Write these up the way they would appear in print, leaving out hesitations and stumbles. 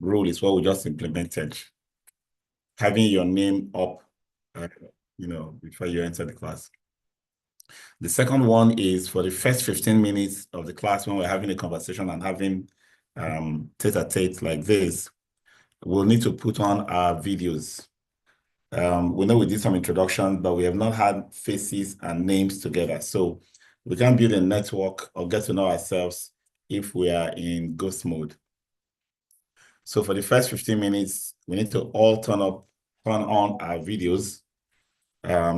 rule is what we just implemented. Having your name up, before you enter the class. The second one is for the first 15 minutes of the class when we're having a conversation and having tete-a-tete like this, we'll need to put on our videos. We know we did some introductions, but we have not had faces and names together. So we can build a network or get to know ourselves if we are in ghost mode. So for the first 15 minutes, we need to all turn on our videos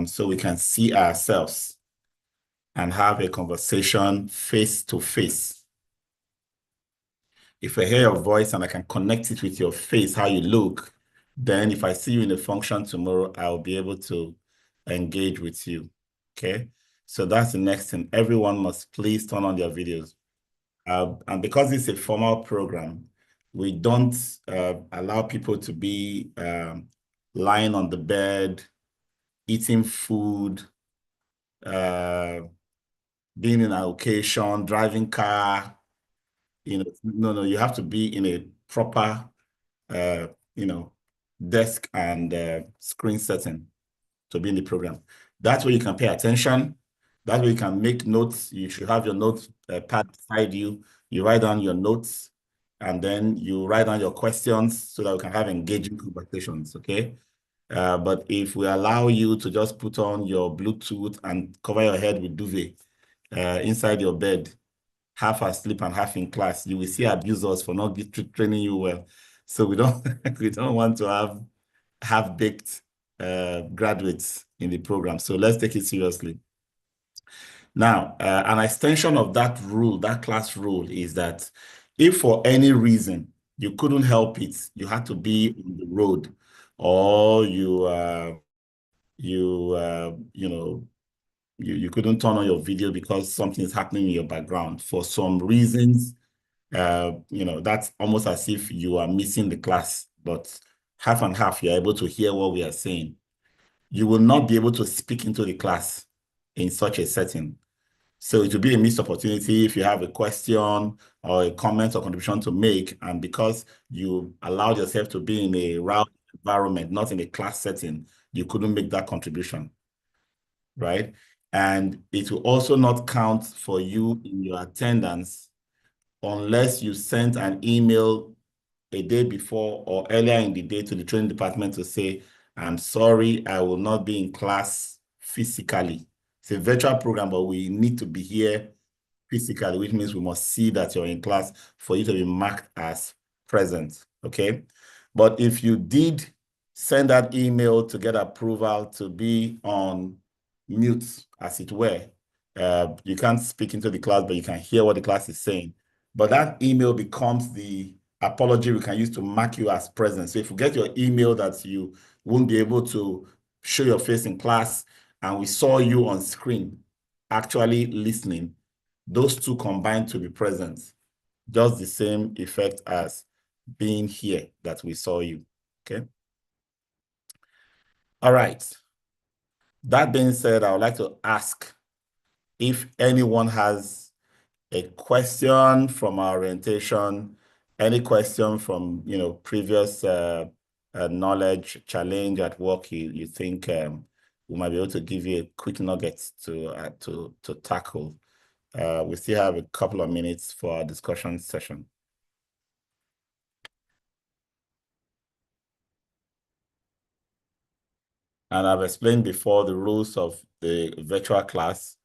so we can see ourselves and have a conversation face to face. If I hear your voice and I can connect it with your face, how you look, then if I see you in a function tomorrow, I'll be able to engage with you, okay? So that's the next thing. Everyone must please turn on their videos. And because it's a formal program, we don't allow people to be lying on the bed, eating food, being in an occasion, driving car. No, you have to be in a proper, desk and screen setting to be in the program. That's where you can pay attention. That's where you can make notes. You should have your notes pad beside you. You write down your notes, and then you write down your questions so that we can have engaging conversations, okay? But if we allow you to just put on your Bluetooth and cover your head with duvet inside your bed, half asleep and half in class, you will see abusers for not training you well. So we don't we don't want to have half-baked graduates in the program. So let's take it seriously. Now, an extension of that rule, that class rule, is that if for any reason you couldn't help it, you had to be on the road, or you couldn't turn on your video because something is happening in your background for some reasons, that's almost as if you are missing the class, but half and half, you're able to hear what we are saying. You will not be able to speak into the class in such a setting. So it will be a missed opportunity if you have a question or a comment or contribution to make, and because you allowed yourself to be in a route environment, not in a class setting, you couldn't make that contribution, right? And it will also not count for you in your attendance unless you sent an email a day before or earlier in the day to the training department to say, I'm sorry, I will not be in class physically. It's a virtual program, but we need to be here physically, which means we must see that you're in class for you to be marked as present, okay? But if you did send that email to get approval to be on mute, as it were, you can't speak into the class, but you can hear what the class is saying. But that email becomes the apology we can use to mark you as present. So if you get your email that you won't be able to show your face in class, and we saw you on screen actually listening, those two combine to be present. Just the same effect as being here that we saw you, okay? All right. That being said, I would like to ask if anyone has a question from our orientation, any question from previous knowledge, challenge at work you think we might be able to give you a quick nugget to tackle. We still have a couple of minutes for our discussion session. And I've explained before the rules of the virtual class.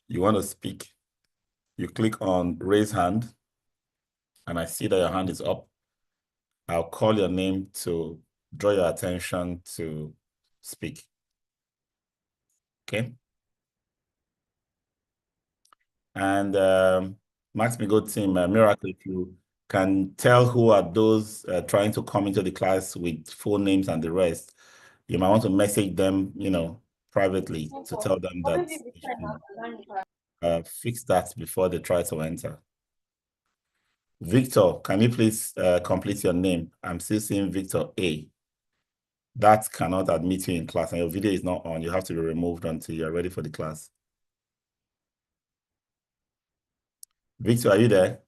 You want to speak, you click on raise hand, and I see that your hand is up. I'll call your name to draw your attention to speak. Okay? And Max-Migold team, Miracle, if you can tell who are those trying to come into the class with full names and the rest, you might want to message them, privately to tell them that they should fix that before they try to enter. Victor, can you please complete your name? I'm still seeing Victor A. That cannot admit you in class, and your video is not on. You have to be removed until you're ready for the class. Victor, are you there?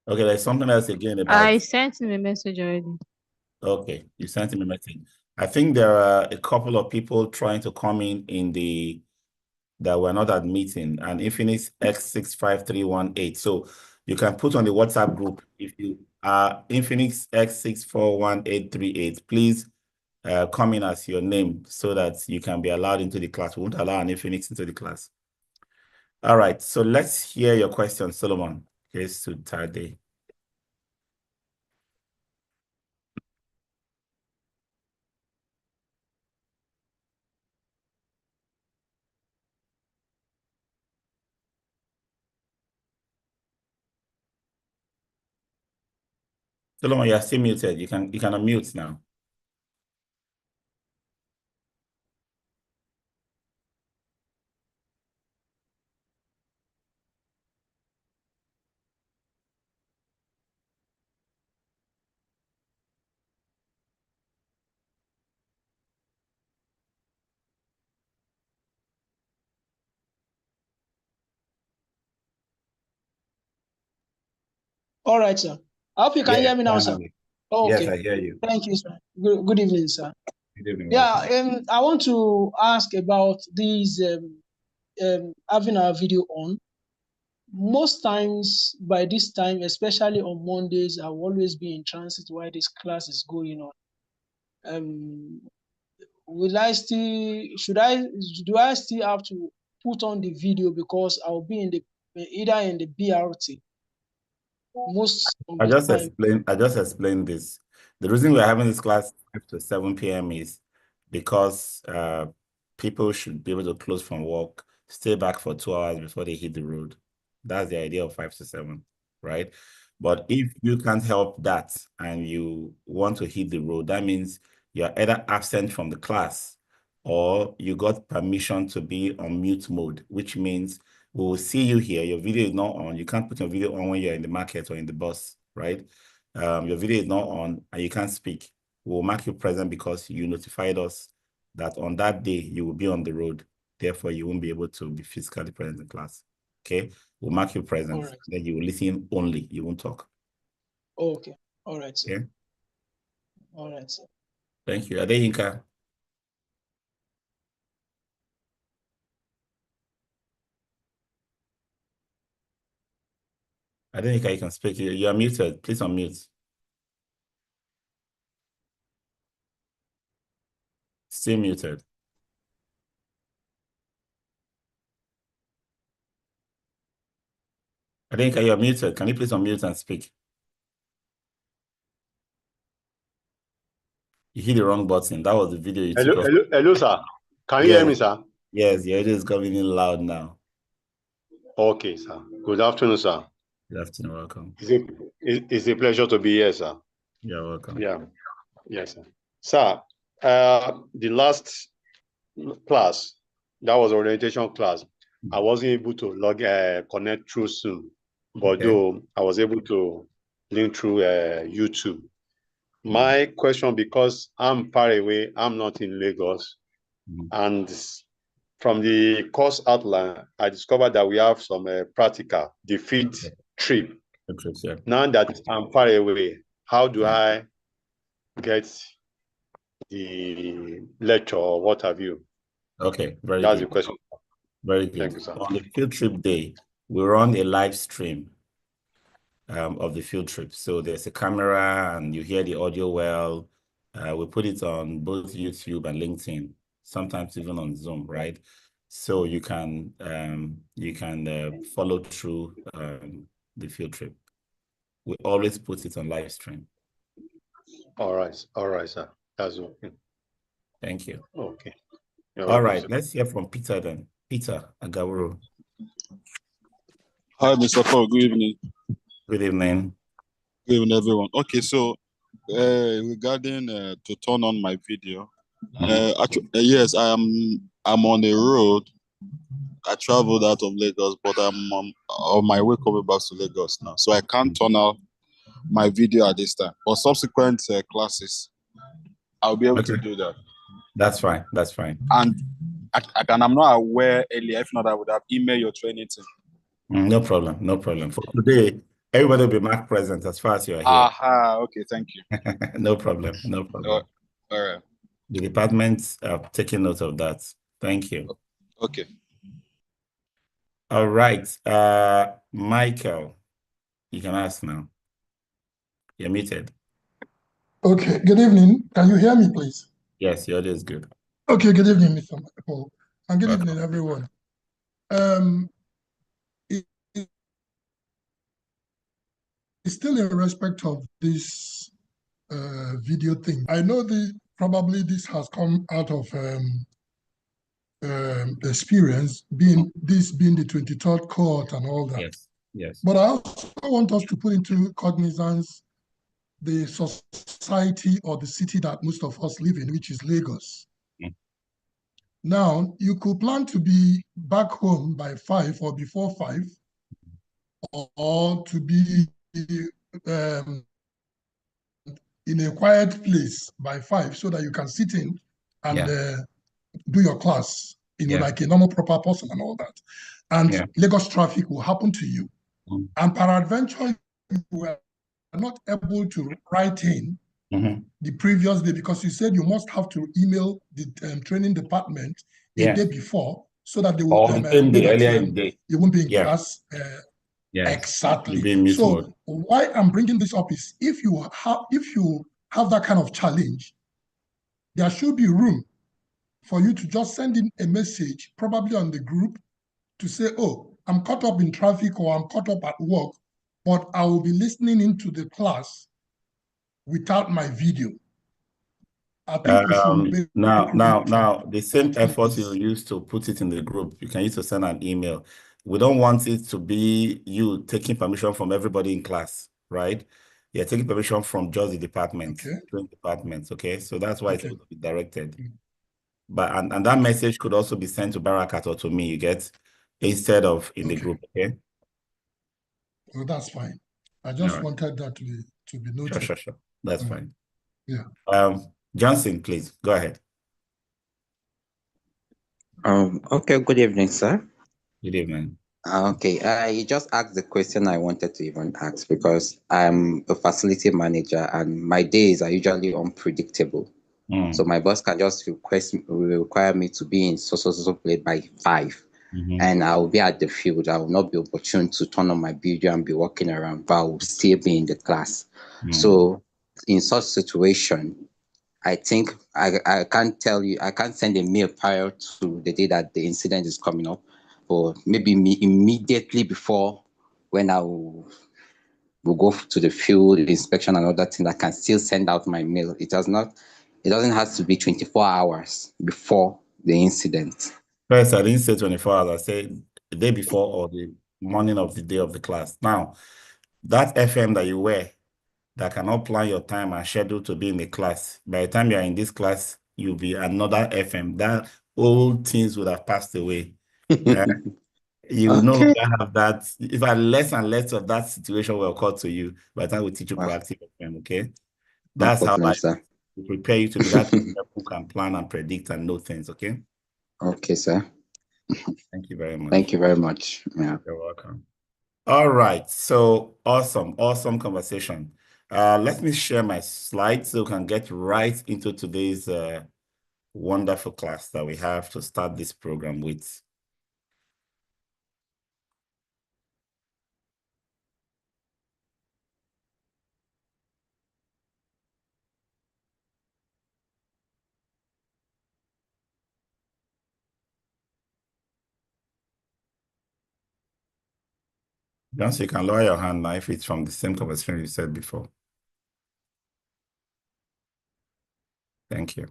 Okay, there's something else again about. I sent him a message already. Okay, you sent him a message. I think there are a couple of people trying to come in the that were not admitting, and Infinix X65318. So you can put on the WhatsApp group if you are Infinix X641838. Please come in as your name so that you can be allowed into the class. We won't allow an Infinix into the class. All right, so let's hear your question, Solomon. Here's to Tade. Solomon, you're still muted. You can unmute now. All right, sir. I hope you can hear me now, sir. Oh, Yes, okay. I hear you. Thank you, sir. Good evening, sir. Good evening. Yeah, I want to ask about these having our video on. Most times by this time, especially on Mondays, I will always be in transit while this class is going on. Do I still have to put on the video because I'll be either in the BRT most of I the just time. explained this. The reason we're having this class 5 to 7 p.m. is because people should be able to close from work, stay back for 2 hours before they hit the road. That's the idea of 5 to 7, right? But if you can't help that and you want to hit the road, that means you're either absent from the class or you got permission to be on mute mode, which means we will see you here. Your video is not on. You can't put your video on when you're in the market or in the bus, right? Your video is not on and you can't speak. We'll mark you present because you notified us that on that day you will be on the road. Therefore, you won't be able to be physically present in class. Okay? We'll mark you present. All right. Then you will listen only. You won't talk. Okay. All right, sir. Okay? All right, sir. Thank you. Adeyinka. Adeyinka, you can speak. You are muted. Please unmute. Still muted. Adeyinka, you are muted. Can you please unmute and speak? You hit the wrong button. That was the video you took off. Hello, sir. Can you hear me, sir? Yes, your audio is coming in loud now. Okay, sir. Good afternoon, sir. Good afternoon. Welcome. It's a pleasure to be here, sir. You're welcome. Yeah. Yes, sir. Sir, the last class, that was orientation class, I wasn't able to connect through Zoom, but though I was able to link through YouTube. My question, because I'm far away, I'm not in Lagos, and from the course outline, I discovered that we have some practical, the field trip. Interesting. Now that I'm far away, how do I get the lecture or what have you? Okay, very That's good. the question. Very good. Thank you, sir. On the field trip day, we run a live stream of the field trip. So there's a camera and you hear the audio well. We put it on both YouTube and LinkedIn, sometimes even on Zoom, right? So you can follow through the field trip. We always put it on live stream. All right, sir. That's okay. Thank you. Okay. All right, let's hear from Peter then. Peter Agawuru. Hi, Mr. Paul. Good evening. Good evening. Good evening, everyone. Okay, so regarding to turn on my video, actually, yes, I'm on the road. I traveled out of Lagos, but I'm on my way coming back to Lagos now, so I can't turn on my video at this time. But subsequent classes, I'll be able to do that. That's fine. That's fine. And I'm not aware earlier. If not, I would have emailed your training team. No problem. No problem. For today, Everybody will be marked present as far as you are here. Aha, okay, thank you. No problem, no problem. All right. The departments have taken note of that. Thank you. Okay. All right, Michael, you can ask now. You're muted. Okay, good evening. Can you hear me, please? Yes, your audio is good. Okay, good evening, Mr. Paul, and good Welcome. evening, everyone. It's still in respect of this video thing. I know probably this has come out of experience, being the 23rd cohort and all that. Yes, yes. But I also want us to put into cognizance the society or the city that most of us live in, which is Lagos. Now, you could plan to be back home by 5 or before 5, or to be in a quiet place by 5 so that you can sit in and do your class, like a normal, proper person and all that. And Lagos traffic will happen to you. And peradventure, you were not able to write in the previous day because you said you must have to email the training department a day before so that they will know that you won't be in class. Exactly. So why I'm bringing this up is if you have that kind of challenge, there should be room for you to just send in a message, probably on the group, to say, oh, I'm caught up in traffic or I'm caught up at work, but I will be listening into the class without my video. I think we should make now the same effort you use to put it in the group, you can use to send an email. We don't want it to be you taking permission from everybody in class, right? You're taking permission from just the department, training departments, okay? So that's why it's going to be directed. But and that message could also be sent to Barakat or to me, you get, instead of in the group, okay? Well, that's fine. I just wanted that to be noted. Sure. That's fine. Yeah. Johnson, please go ahead. Okay, good evening, sir. Good evening. Okay, you just asked the question I wanted to even ask because I'm a facility manager and my days are usually unpredictable. So my boss can just require me to be in so place by 5. And I will be at the field. I will not be opportune to turn on my video and be walking around, but I will still be in the class. So in such situation, I think I can't tell you, I can't send a mail prior to the day that the incident is coming up, or maybe immediately before when I will go to the field inspection and other things. I can still send out my mail. It doesn't have to be 24 hours before the incident. First, I didn't say 24 hours. I said the day before or the morning of the day of the class. Now, that FM that you wear that cannot plan your time and schedule to be in the class, by the time you are in this class, you'll be another FM. That old things would have passed away. You will no longer have that. If less and less of that situation will occur to you by the time we teach you proactive FM, okay? That's how we prepare you to be that who can plan and predict and know things, okay? Okay, sir. Thank you very much. Thank you very much. Yeah. You're welcome. All right. So awesome conversation. Let me share my slides so we can get right into today's wonderful class that we have to start this program with. Once you can lower your hand now if it's from the same conversation you said before. Thank you.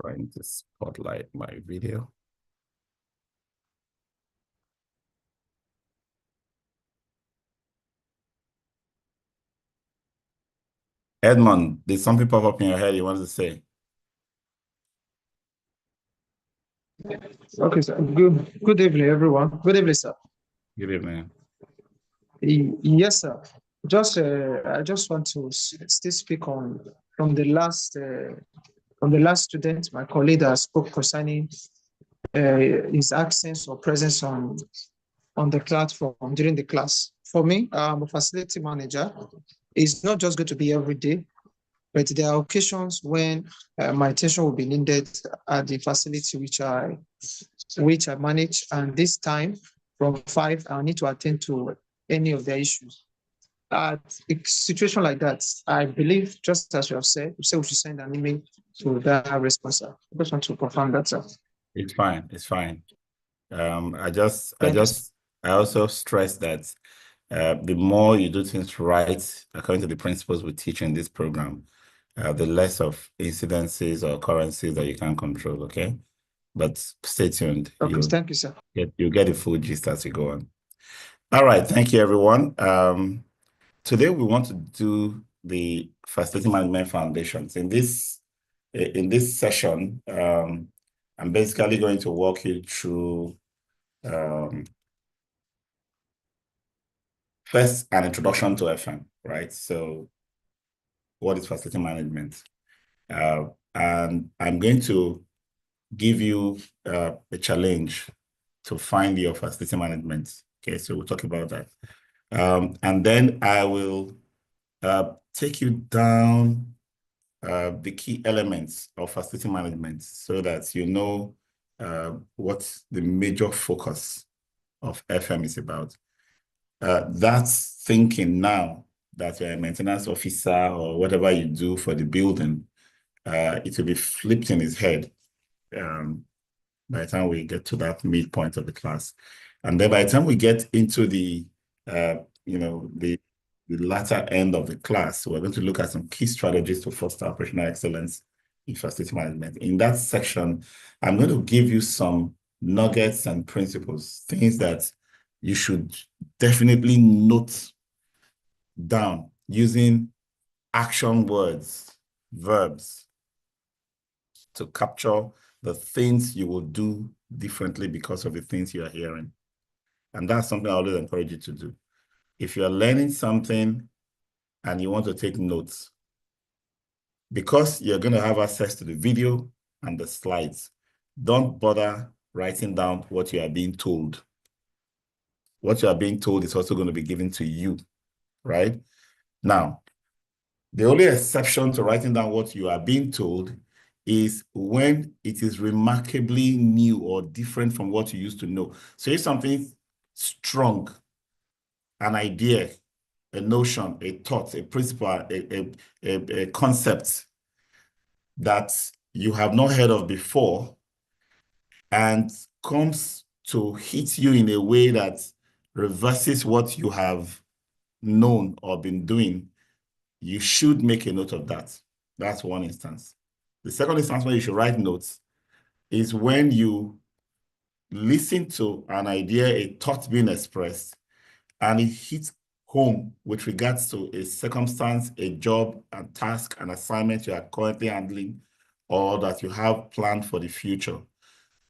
Trying to spotlight my video. Edmond, did something pop up in your head you wanted to say? Okay, sir. Good evening, everyone. Good evening, sir. Good evening. Yes, sir. I just want to still speak on from the last student, my colleague that spoke concerning his absence or presence on the platform during the class. For me, I'm a facility manager. It's not just going to be every day, but there are occasions when my attention will be needed at the facility which I manage. And this time from 5, I need to attend to any of their issues. At a situation like that, I believe, just as you have said, we should send an email to that responsible. I just want to confirm that, sir. It's fine. It's fine. I also stress that the more you do things right, according to the principles we teach in this program, the less of incidences or occurrences that you can control, okay? But stay tuned. Okay, thank you, sir. You get the full gist as you go on. All right, thank you, everyone. Today, we want to do the Facility Management Foundations. In this session, I'm basically going to walk you through first an introduction to FM, right? So what is facility management? And I'm going to give you a challenge to find your facility management. Okay, so we'll talk about that. And then I will take you down the key elements of facility management so that you know what the major focus of FM is about. That's thinking now that you're a maintenance officer or whatever you do for the building, it will be flipped in his head by the time we get to that midpoint of the class. And then by the time we get into the latter end of the class, we're going to look at some key strategies to foster operational excellence in facility management. In that section, I'm going to give you some nuggets and principles, things that you should definitely note down using action words, verbs, to capture the things you will do differently because of the things you are hearing. And that's something I always encourage you to do. If you're learning something and you want to take notes, because you're going to have access to the video and the slides, don't bother writing down what you are being told. What you are being told is also going to be given to you, right? Now, the only exception to writing down what you are being told is when it is remarkably new or different from what you used to know. So if something strong, an idea, a notion, a thought, a principle, a concept that you have not heard of before and comes to hit you in a way that reverses what you have known or been doing, you should make a note of that. That's one instance. The second instance where you should write notes is when you listen to an idea, a thought being expressed, and it hits home with regards to a circumstance, a job, a task, an assignment you are currently handling, or that you have planned for the future.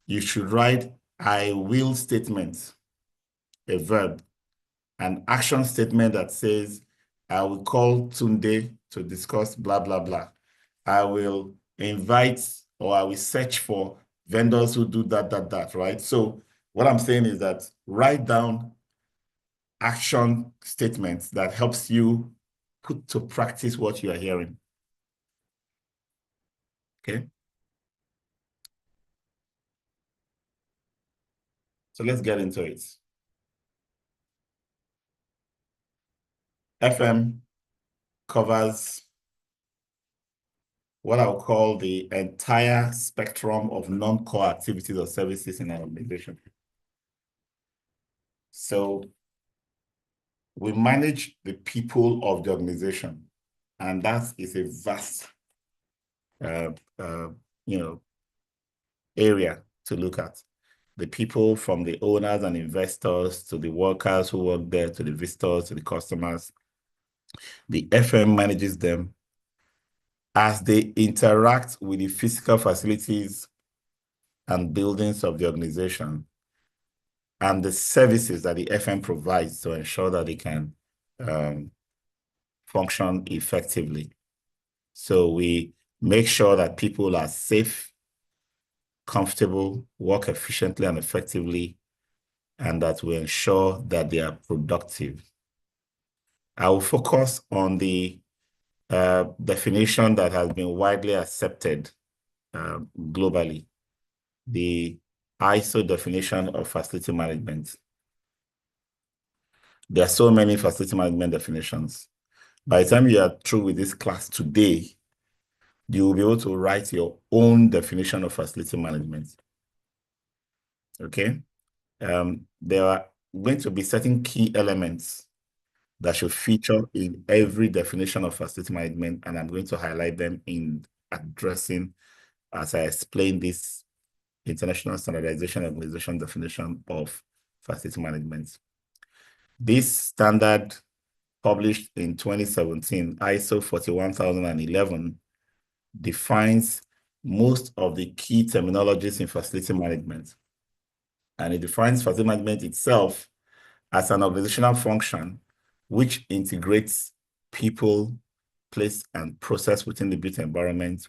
You should write I will statement, a verb, an action statement that says, I will call Tunde to discuss blah, blah, blah. I will invite or I will search for vendors who do that, right? So what I'm saying is that write down action statements that helps you put to practice what you are hearing. Okay? So let's get into it. FM covers what I'll call the entire spectrum of non-core activities or services in an organization. So we manage the people of the organization, and that is a vast area to look at. The people from the owners and investors to the workers who work there, to the visitors, to the customers. The FM manages them as they interact with the physical facilities and buildings of the organization and the services that the FM provides to ensure that they can function effectively. So we make sure that people are safe, comfortable, work efficiently and effectively, and that we ensure that they are productive. I will focus on the definition that has been widely accepted globally, the ISO definition of facility management. There are so many facility management definitions. By the time you are through with this class today, you will be able to write your own definition of facility management. Okay? There are going to be certain key elements that should feature in every definition of facility management, and I'm going to highlight them in addressing as I explain this International Standardization Organization definition of facility management. This standard, published in 2017, ISO 41011, defines most of the key terminologies in facility management. And it defines facility management itself as an organizational function which integrates people, place, and process within the built environment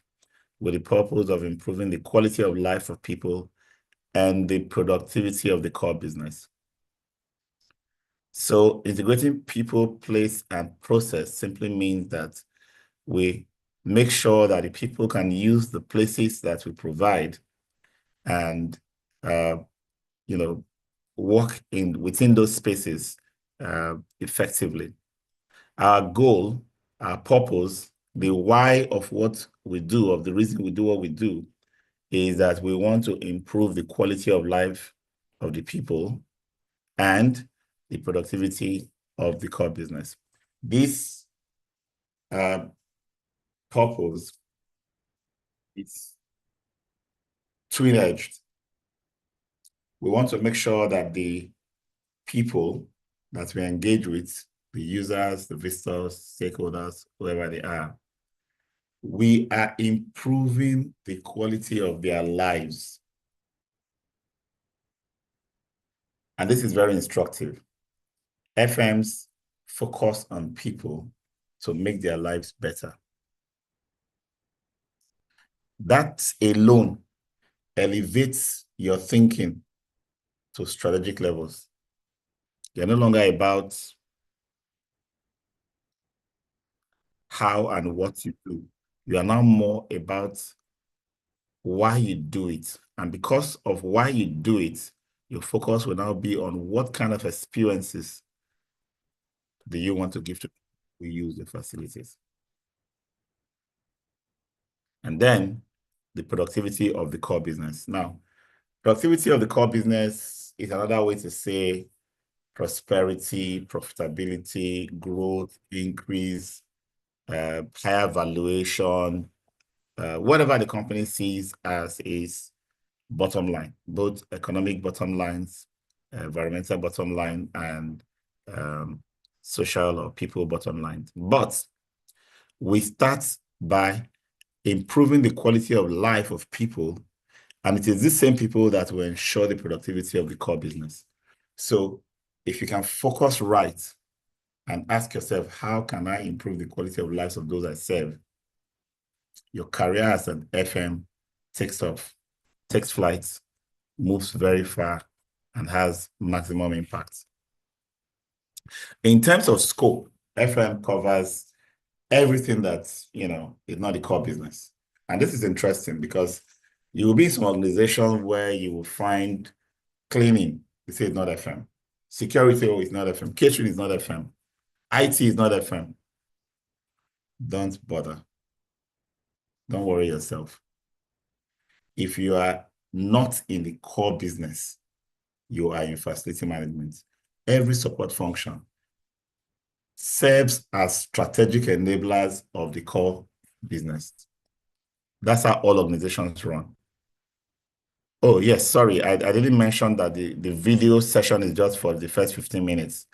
with the purpose of improving the quality of life of people and the productivity of the core business. So integrating people, place, and process simply means that we make sure that the people can use the places that we provide and work within those spaces effectively. Our goal, our purpose, the why of what we do, of the reason we do what we do, is that we want to improve the quality of life of the people and the productivity of the core business. This purpose is twin-edged. We want to make sure that the people that we engage with, the users, the visitors, stakeholders, whoever they are, we are improving the quality of their lives. And this is very instructive. FMs focus on people to make their lives better. That alone elevates your thinking to strategic levels. You're no longer about how and what you do. You are now more about why you do it. And because of why you do it, your focus will now be on what kind of experiences do you want to give to people who use the facilities. And then the productivity of the core business. Now, productivity of the core business is another way to say prosperity, profitability, growth, increase, higher valuation, whatever the company sees as its bottom line, both economic bottom lines, environmental bottom line, and social or people bottom lines. But we start by improving the quality of life of people, and it is these same people that will ensure the productivity of the core business. So if you can focus right and ask yourself, how can I improve the quality of lives of those I serve? Your career as an FM takes off, takes flights, moves very far, and has maximum impact. In terms of scope, FM covers everything that, is not the core business. And this is interesting because you will be in some organization where you will find cleaning, they say it's not FM. Security is not FM. Catering is not FM. IT is not FM. Don't bother. Don't worry yourself. If you are not in the core business, you are in facility management. Every support function serves as strategic enablers of the core business. That's how all organizations run. Oh, yes, sorry, I didn't mention that the video session is just for the first 15 minutes.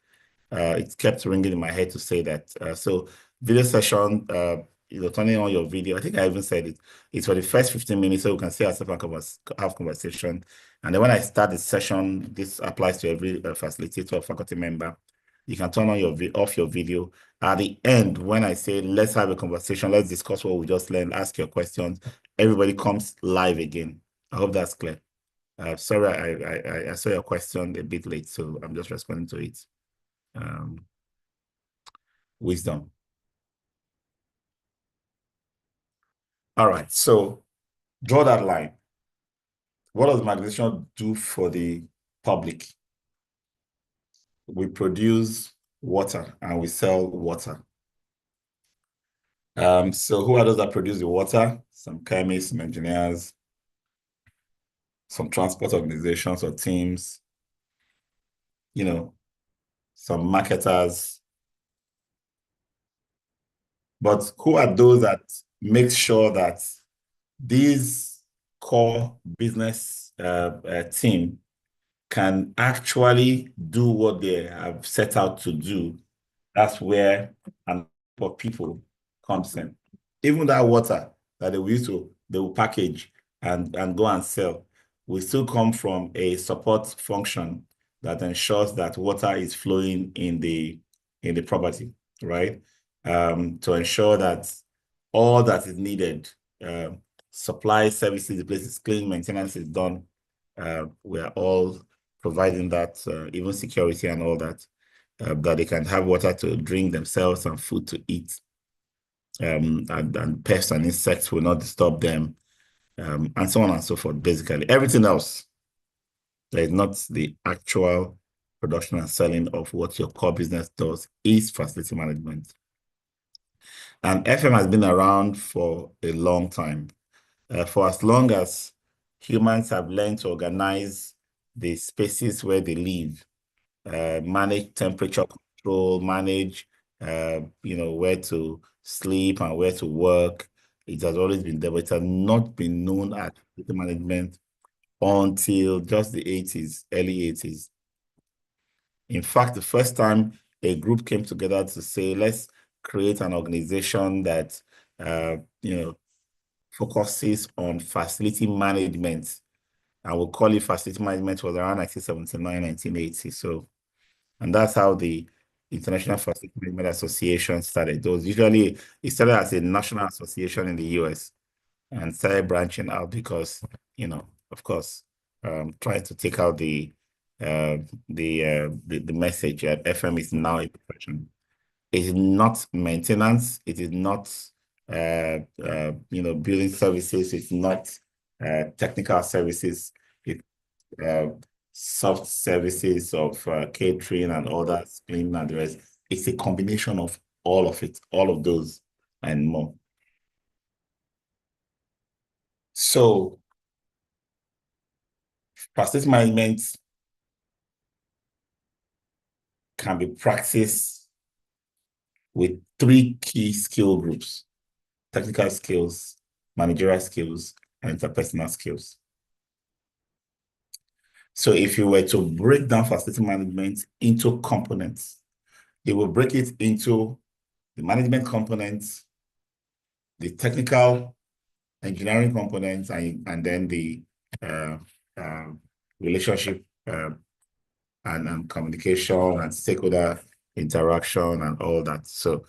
It kept ringing in my head to say that. So video session, turning on your video, I think I even said it, it's for the first 15 minutes so you can see ourselves and have conversation. And then when I start the session, this applies to every facilitator or faculty member. You can turn on off your video at the end, when I say, let's have a conversation, let's discuss what we just learned, ask your questions, everybody comes live again. I hope that's clear. Sorry, I saw your question a bit late, so I'm just responding to it. Wisdom. All right, so draw that line. What does my organization do for the public? We produce water and we sell water. So who are those that produce the water? Some chemists, some engineers, some transport organizations or teams, you know, some marketers. But who are those that make sure that these core business team can actually do what they have set out to do? That's where and for people comes in. Even that water that they will package and go and sell will still come from a support function that ensures that water is flowing in the property, right? To ensure that all that is needed, supply services, the place is clean, maintenance is done. We are all providing that, even security and all that. That they can have water to drink themselves and food to eat. And pests and insects will not disturb them, and so on and so forth. Basically, everything else that is not the actual production and selling of what your core business does is facility management. And FM has been around for a long time. For as long as humans have learned to organize the spaces where they live, manage temperature control, manage, where to sleep and where to work. It has always been there, but it has not been known as data management until just the 80s, early 80s. In fact, the first time a group came together to say, let's create an organization that, focuses on facility management, and we'll call it facility management, was around 1979, 1980. So, and that's how the International Facility Management Association started. It started as a national association in the US and started branching out because, of course, trying to take out the message that FM is now a profession. It is not maintenance. It is not, building services. It's not technical services. It's soft services of catering and others, cleaning and the rest. It's a combination of all of it, all of those and more. So, facility management can be practiced with 3 key skill groups: technical skills, managerial skills, and interpersonal skills. So if you were to break down facility management into components, it will break it into the management components, the technical engineering components, and then the relationship and communication and stakeholder interaction and all that. So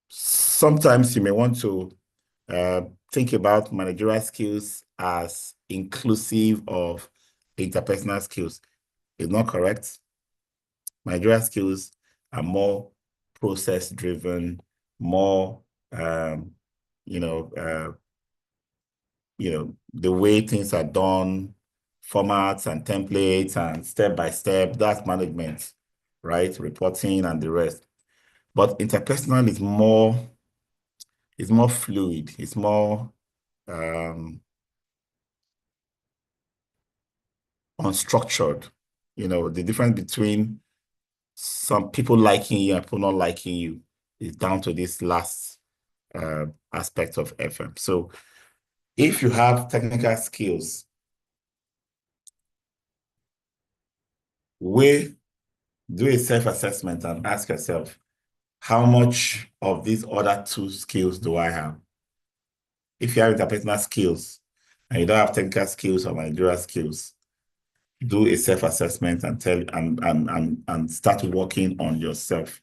sometimes you may want to think about managerial skills as inclusive of interpersonal skills. It's not correct. Managerial skills are more process-driven, more, the way things are done, formats and templates and step-by-step, that's management, right? Reporting and the rest. But interpersonal is more fluid. It's more unstructured. The difference between some people liking you and people not liking you is down to this last aspect of FM. So if you have technical skills, do a self-assessment and ask yourself, how much of these other 2 skills do I have? If you have interpersonal skills and you don't have technical skills or managerial skills, do a self-assessment and start working on yourself.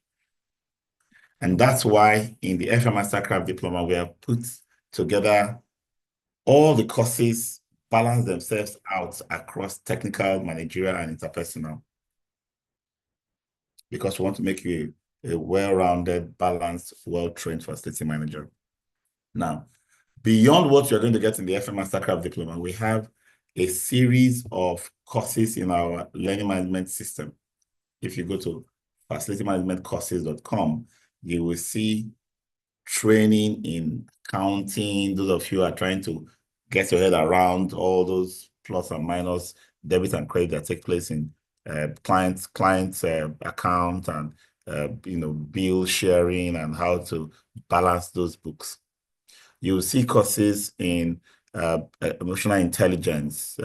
And that's why in the FM Mastercraft Diploma, we have put together all the courses balance themselves out across technical, managerial, and interpersonal. Because we want to make you a well-rounded, balanced, well-trained facility manager. Now, beyond what you're going to get in the FM Mastercraft Diploma, we have a series of courses in our learning management system. If you go to facilitymanagementcourses.com, you will see training in accounting. Those of you who are trying to get your head around all those plus and minus, debit and credit that take place in clients' account and bill sharing and how to balance those books. You'll see courses in emotional intelligence,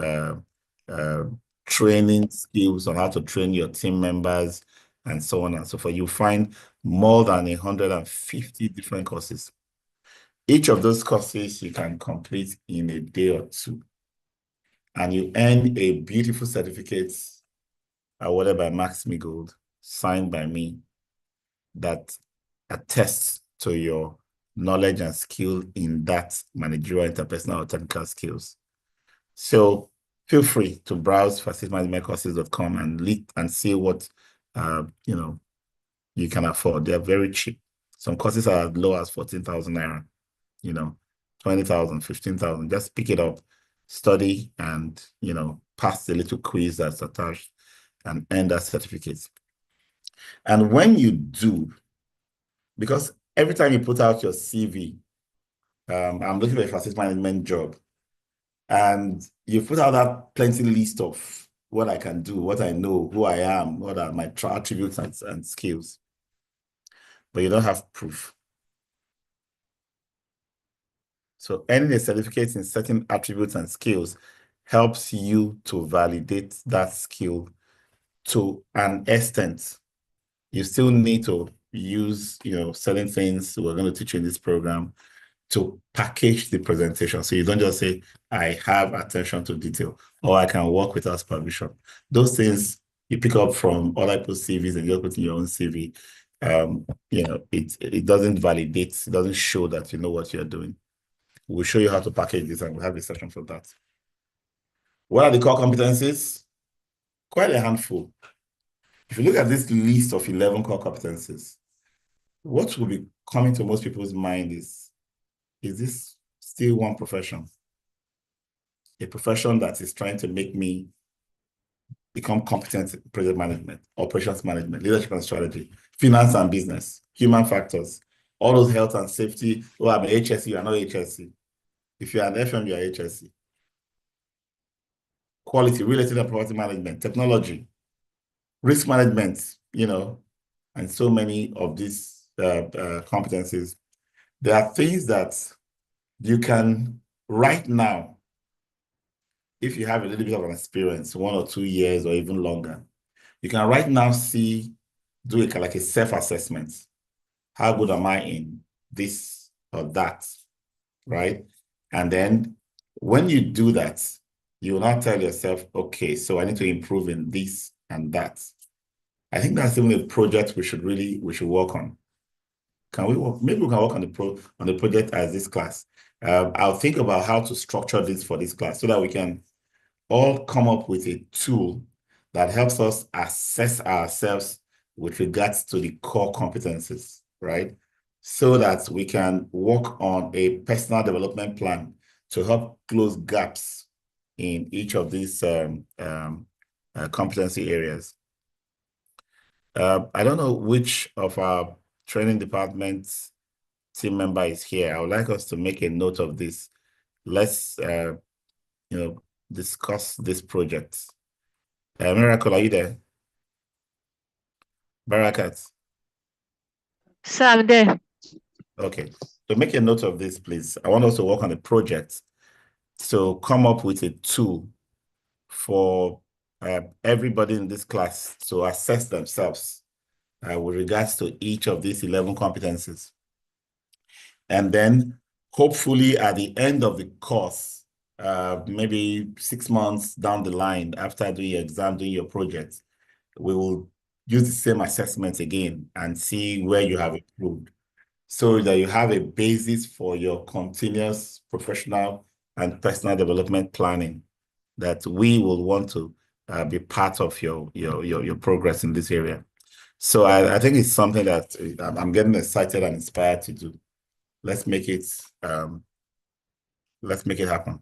training skills on how to train your team members, and so on and so forth. You'll find more than 150 different courses. Each of those courses you can complete in a day or two. And you earn a beautiful certificate awarded by Max-Migold, signed by me, that attests to your knowledge and skill in that managerial, interpersonal, or technical skills. So feel free to browse facilitymanagementcourses.com and see what you can afford. They're very cheap. Some courses are as low as 14,000 naira, 20,000, 15,000. Just pick it up, study, and pass the little quiz that's attached and earn that certificate. And when you do, because every time you put out your CV, I'm looking for a facility management job, and you put out that plenty list of what I can do, what I know, who I am, what are my attributes and skills, but you don't have proof. So earning a certificate in certain attributes and skills helps you to validate that skill to an extent. You still need to use, certain things we're going to teach you in this program to package the presentation. So you don't just say, I have attention to detail, or I can work without supervision. Those things you pick up from other people's CVs and you put in your own CV. It doesn't validate, it doesn't show that you know what you're doing. We'll show you how to package this, and we'll have a session for that. What are the core competencies? Quite a handful. If you look at this list of 11 core competencies, what will be coming to most people's mind is this still one profession? A profession that is trying to make me become competent in project management, operations management, leadership and strategy, finance and business, human factors, all those health and safety. Oh, I'm an HSE, you're not HSE. If you're an FM, you're HSE. Quality, real estate and property management, technology, risk management, and so many of these competencies. There are things that you can right now, if you have a little bit of an experience, 1 or 2 years or even longer, you can right now do it like a self-assessment. How good am I in this or that, right? And then when you do that, you will now tell yourself, okay, so I need to improve in this and that. I think that's even a project we should work on. Can we work? Maybe we can work on the project as this class. I'll think about how to structure this for this class so that we can all come up with a tool that helps us assess ourselves with regards to the core competencies, right? So that we can work on a personal development plan to help close gaps in each of these competency areas. I don't know which of our training department's team member is here. I would like us to make a note of this. Let's, discuss this project. Miracle, are you there? Barakat. Sir, I'm there. Okay, so make a note of this, please. I want us to work on a project to come up with a tool for everybody in this class to assess themselves with regards to each of these 11 competencies. And then hopefully at the end of the course, maybe 6 months down the line after doing your exam, doing your project, we will use the same assessment again and see where you have improved, so that you have a basis for your continuous professional and personal development planning, that we will want to be part of your progress in this area. So I think it's something that I'm getting excited and inspired to do. Let's make it happen.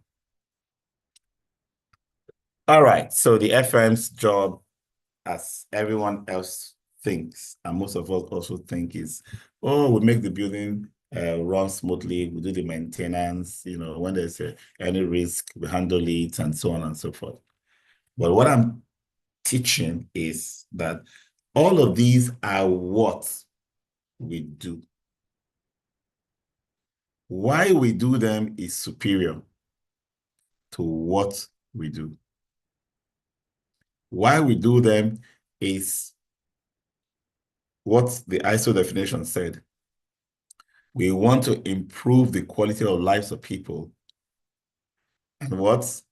All right. So the FM's job, as everyone else thinks, and most of us also think, is, oh, we make the building run smoothly, we do the maintenance, when there's any risk, we handle it, and so on and so forth. But what I'm teaching is that all of these are what we do. Why we do them is superior to what we do. Why we do them is what the ISO definition said. We want to improve the quality of lives of people and what's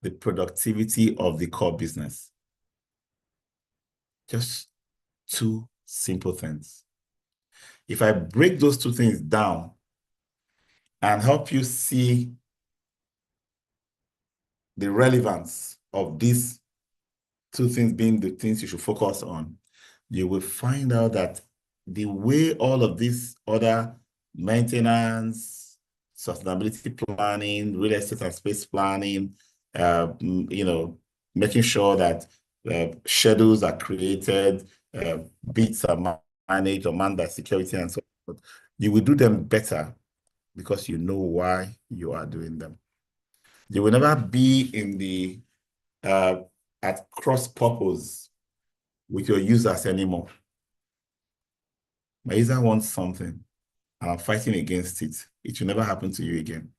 the productivity of the core business. Just two simple things. If I break those two things down and help you see the relevance of these two things being the things you should focus on, you will find out that the way all of these other maintenance, sustainability planning, real estate and space planning, making sure that schedules are created, bits are managed or manned by security and so forth, you will do them better because you know why you are doing them. You will never be in the at cross purpose with your users anymore. My user wants something and I'm fighting against it. It will never happen to you again.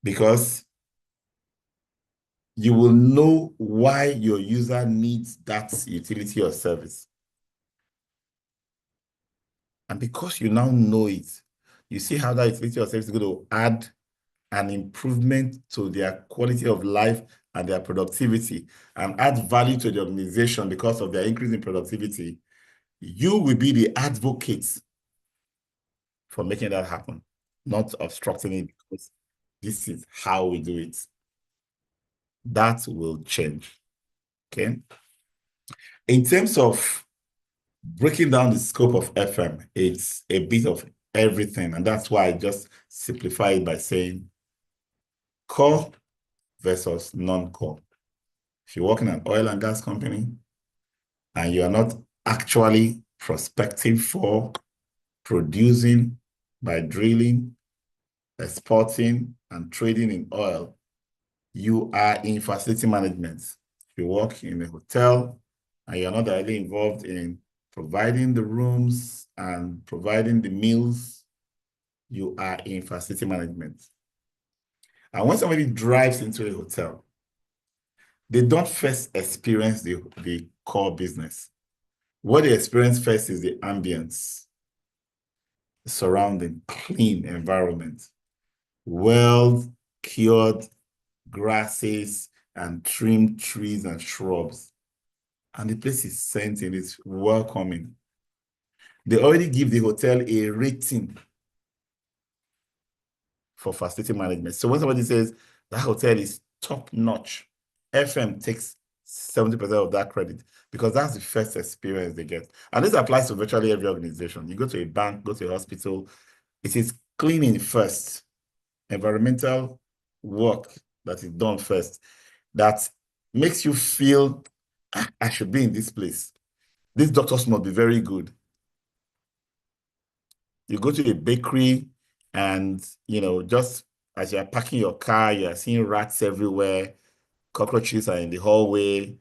Because you will know why your user needs that utility or service. And because you now know it, you see how that utility or service is going to add an improvement to their quality of life and their productivity and add value to the organization because of their increase in productivity. You will be the advocate for making that happen, not obstructing it, because this is how we do it. That will change, okay? In terms of breaking down the scope of FM, it's a bit of everything, and that's why I just simplify it by saying core versus non-core. If you work in an oil and gas company and you are not actually prospecting for producing by drilling, exporting, and trading in oil, you are in facility management. If you work in a hotel and you're not directly involved in providing the rooms and providing the meals, you are in facility management. And when somebody drives into a hotel, they don't first experience the core business. What they experience first is the ambience, the surrounding, clean environment, well-cured grasses and trimmed trees and shrubs. And the place is scented, it's welcoming. They already give the hotel a rating for facility management. So when somebody says that hotel is top notch, FM takes 70% of that credit because that's the first experience they get. And this applies to virtually every organization. You go to a bank, go to a hospital, it is cleaning first, environmental work that is done first, that makes you feel, I should be in this place. These doctors must be very good. You go to a bakery and, just as you're parking your car, you're seeing rats everywhere, cockroaches are in the hallway,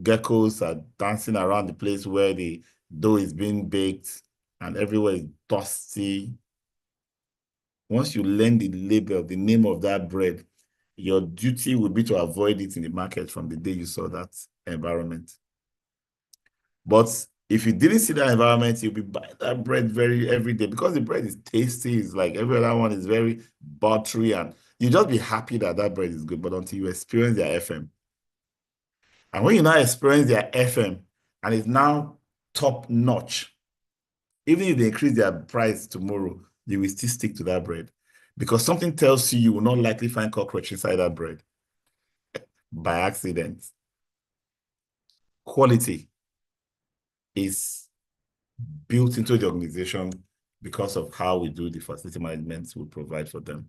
geckos are dancing around the place where the dough is being baked and everywhere is dusty. Once you learn the label, the name of that bread, your duty would be to avoid it in the market from the day you saw that environment. But if you didn't see that environment, you'll be buying that bread every day because the bread is tasty. It's like every other one is very buttery, and you just be happy that that bread is good. But until you experience their FM, And when you now experience their FM and it's now top notch, even if they increase their price tomorrow, you will still stick to that bread because something tells you you will not likely find cockroach inside that bread by accident. Quality is built into the organization because of how we do the facility management we provide for them.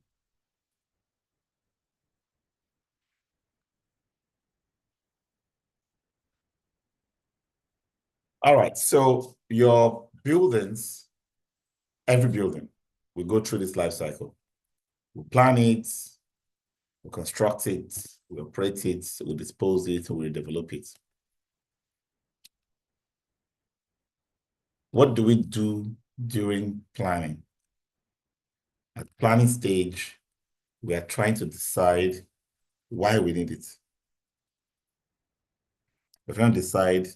All right, so your buildings, every building, we go through this life cycle. We plan it, we construct it, we operate it, we dispose it, we develop it. What do we do during planning? At planning stage, we are trying to decide why we need it. We're trying to decide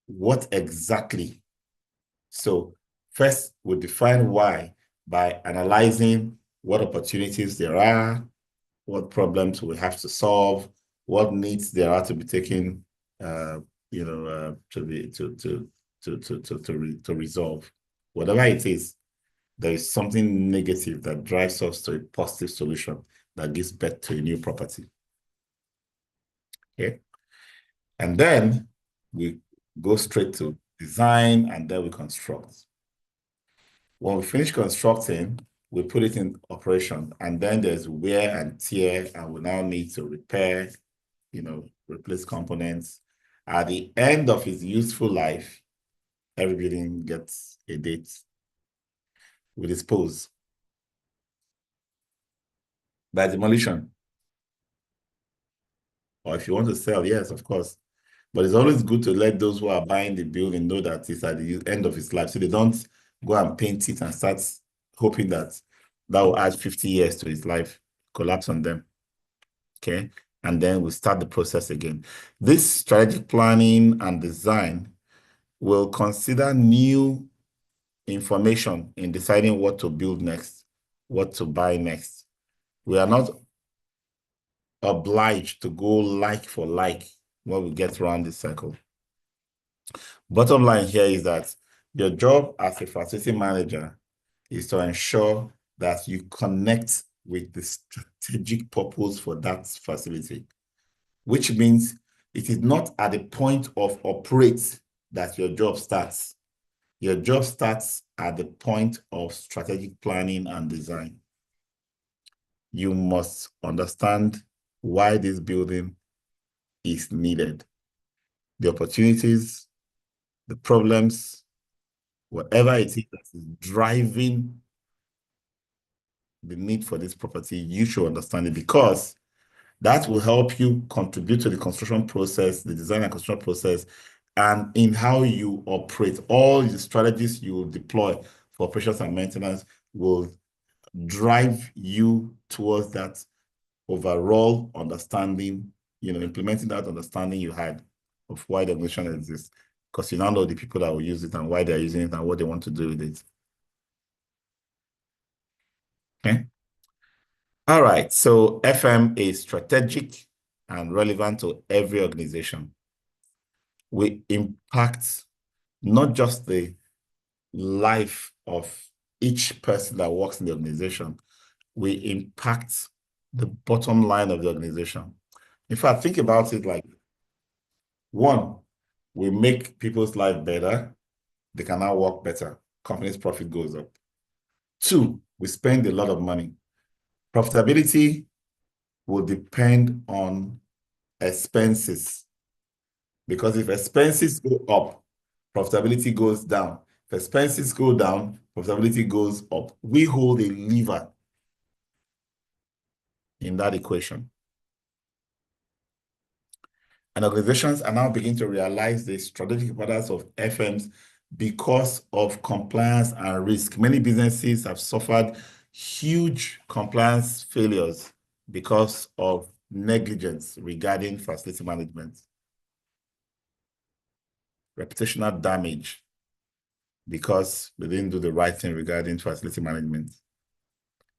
what exactly. So first, we define why by analyzing what opportunities there are, what problems we have to solve, what needs there are to be taken, to resolve. Whatever it is, there is something negative that drives us to a positive solution that gives birth to a new property. Okay, and then we go straight to design, and then we construct. When we finish constructing, we put it in operation, and then there's wear and tear, and we now need to repair, replace components. At the end of its useful life, every building gets a date. We dispose. By demolition. Or if you want to sell, yes, of course. But it's always good to let those who are buying the building know that it's at the end of its life, so they don't go and paint it and start hoping that will add 50 years to its life, collapse on them. Okay, and then we start the process again. This strategic planning and design will consider new information in deciding what to build next, what to buy next. We are not obliged to go like for like when we get around this cycle. Bottom line here is that your job as a facility manager is to ensure that you connect with the strategic purpose for that facility, which means it is not at the point of operate that your job starts. Your job starts at the point of strategic planning and design. You must understand why this building is needed, the opportunities, the problems, whatever it is that is driving the need for this property, you should understand it, because that will help you contribute to the construction process, the design and construction process, and in how you operate. All the strategies you will deploy for operations and maintenance will drive you towards that overall understanding, implementing that understanding you had of why the organization exists, because you now know the people that will use it and why they're using it and what they want to do with it. Okay. All right. So FM is strategic and relevant to every organization. We impact not just the life of each person that works in the organization, we impact the bottom line of the organization. In fact, think about it like, one, we make people's life better. They can now work better. Company's profit goes up. Two, we spend a lot of money. Profitability will depend on expenses, because if expenses go up, profitability goes down. If expenses go down, profitability goes up. We hold a lever in that equation. And organizations are now beginning to realize the strategic importance of FMs because of compliance and risk. Many businesses have suffered huge compliance failures because of negligence regarding facility management. Reputational damage because we didn't do the right thing regarding facility management.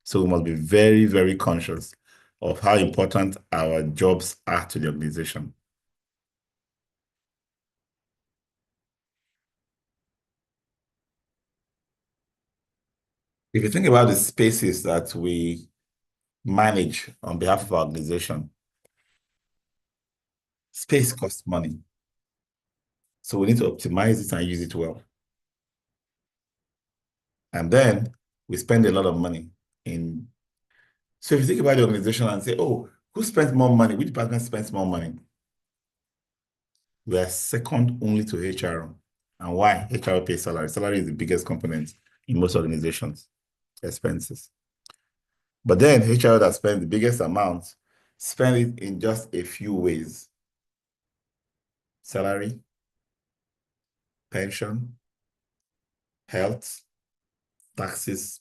So we must be very, very conscious of how important our jobs are to the organization. If you think about the spaces that we manage on behalf of our organization, space costs money. So we need to optimize it and use it well. And then we spend a lot of money in. So if you think about the organization and say, oh, who spends more money? Which department spends more money? We are second only to HR. And why? HR pays salary. Salary is the biggest component in most organizations, expenses. But then HR that spends the biggest amount, spend it in just a few ways. Salary, pension, health, taxes,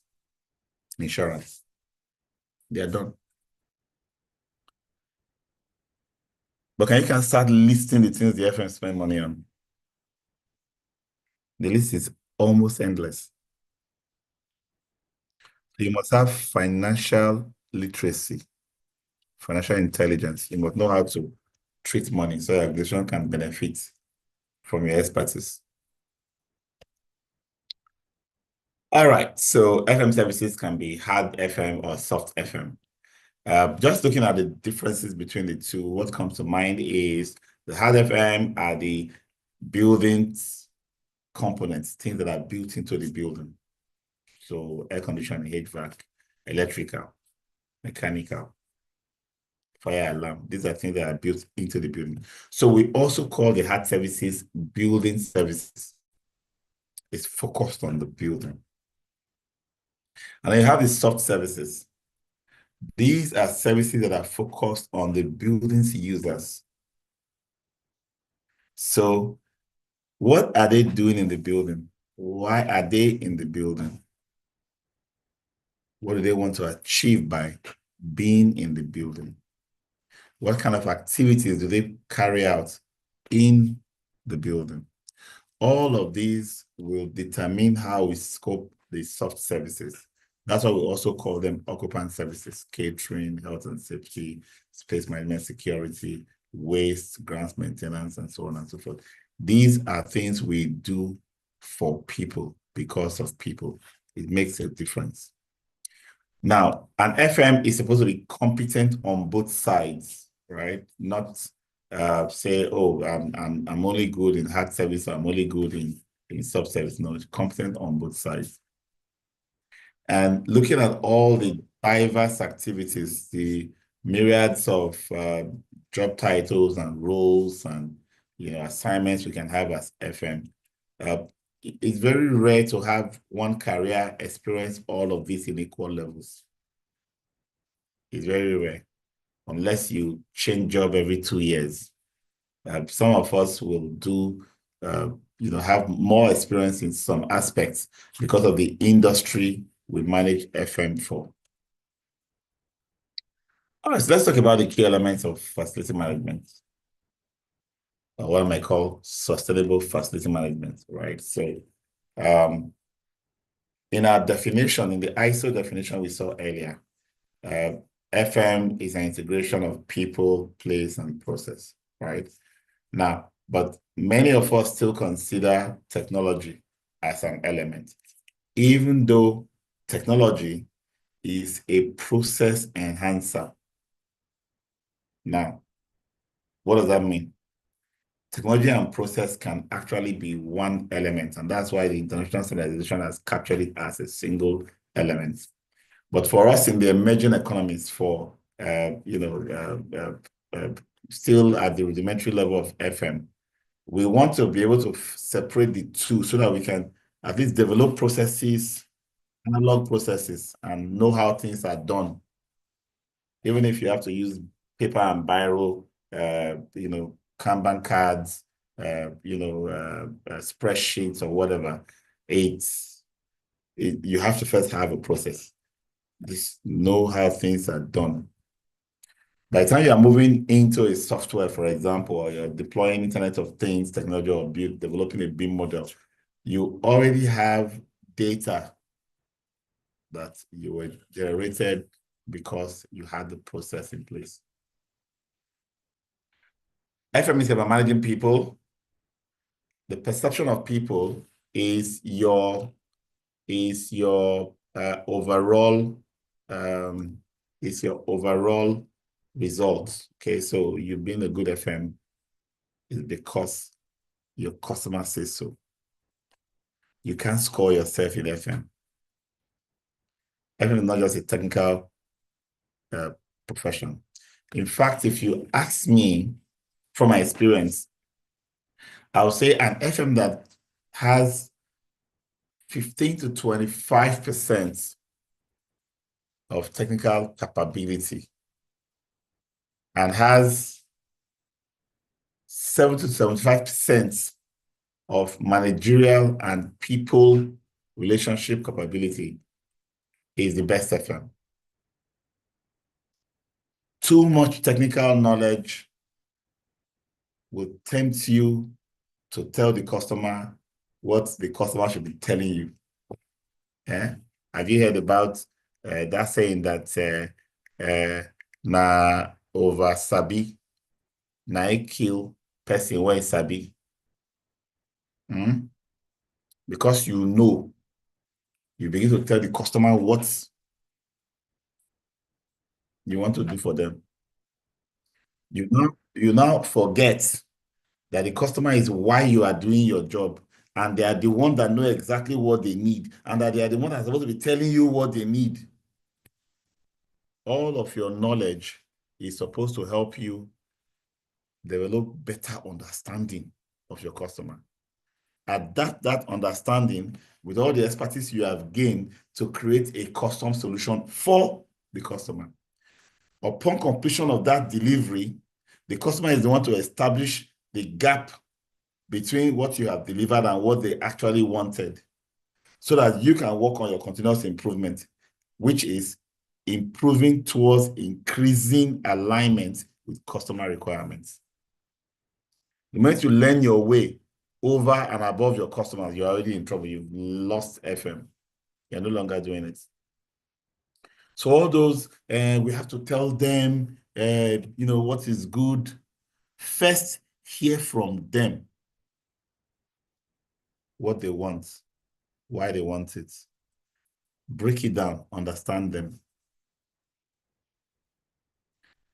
insurance. They are done. But you can start listing the things the FM spend money on. The list is almost endless. So you must have financial literacy, financial intelligence. You must know how to treat money so your organization can benefit from your expertise. All right, so FM services can be hard FM or soft FM. Just looking at the differences between the two, what comes to mind is the hard FM are the buildings components, things that are built into the building. So air conditioning, HVAC, electrical, mechanical, fire alarm. These are things that are built into the building. So we also call the hard services building services. It's focused on the building. And then you have the soft services. These are services that are focused on the building's users. So what are they doing in the building? Why are they in the building? What do they want to achieve by being in the building? What kind of activities do they carry out in the building? All of these will determine how we scope the soft services. That's why we also call them occupant services: catering, health and safety, space management, security, waste, grounds maintenance, and so on and so forth. These are things we do for people, because of people. It makes a difference. Now, an FM is supposed to be competent on both sides, right? Not say, oh, I'm only good in hard service, or I'm only good in soft service. No, it's competent on both sides. And looking at all the diverse activities, the myriads of job titles and roles and assignments we can have as FM, it's very rare to have one career experience all of these in equal levels. It's very rare, unless you change job every 2 years. Some of us will do, have more experience in some aspects because of the industry we manage FM for. All right, so let's talk about the key elements of facility management, or what I might call sustainable facility management, right? So in our definition, in the ISO definition we saw earlier, FM is an integration of people, place, and process, right? Now, but many of us still consider technology as an element, even though technology is a process enhancer. Now, what does that mean? Technology and process can actually be one element, and that's why the International Standardization has captured it as a single element. But for us in the emerging economies, for still at the rudimentary level of FM, we want to be able to separate the two so that we can at least develop processes, analog processes, and know how things are done. Even if you have to use paper and biro, Kanban cards, spreadsheets or whatever, you have to first have a process. Just know how things are done. By the time you are moving into a software, for example, or you're deploying Internet of Things technology or developing a BIM model, you already have data that you were generated because you had the process in place. FM is about managing people. The perception of people is your overall, it's your overall results. Okay, so you've been a good FM is because your customer says so. You can't score yourself in FM. FM is not just a technical profession. In fact, if you ask me from my experience, I would say an FM that has 15 to 25% of technical capability and has 70 to 75% of managerial and people relationship capability is the best FM. Too much technical knowledge will tempt you to tell the customer what the customer should be telling you. Have you heard about that saying that na over sabi, na I kill person when sabi? Because you know, you begin to tell the customer what you want to do for them. You now forget that the customer is why you are doing your job, and they are the one that know exactly what they need, and that they are the one that's supposed to be telling you what they need. All of your knowledge is supposed to help you develop better understanding of your customer. Adapt that understanding with all the expertise you have gained to create a custom solution for the customer. Upon completion of that delivery, the customer is the one to establish the gap between what you have delivered and what they actually wanted, so that you can work on your continuous improvement, which is improving towards increasing alignment with customer requirements. The moment you learn your way over and above your customers, you're already in trouble. You've lost FM. You're no longer doing it. So all those, we have to tell them, what is good. First, hear from them what they want, why they want it. Break it down, understand them.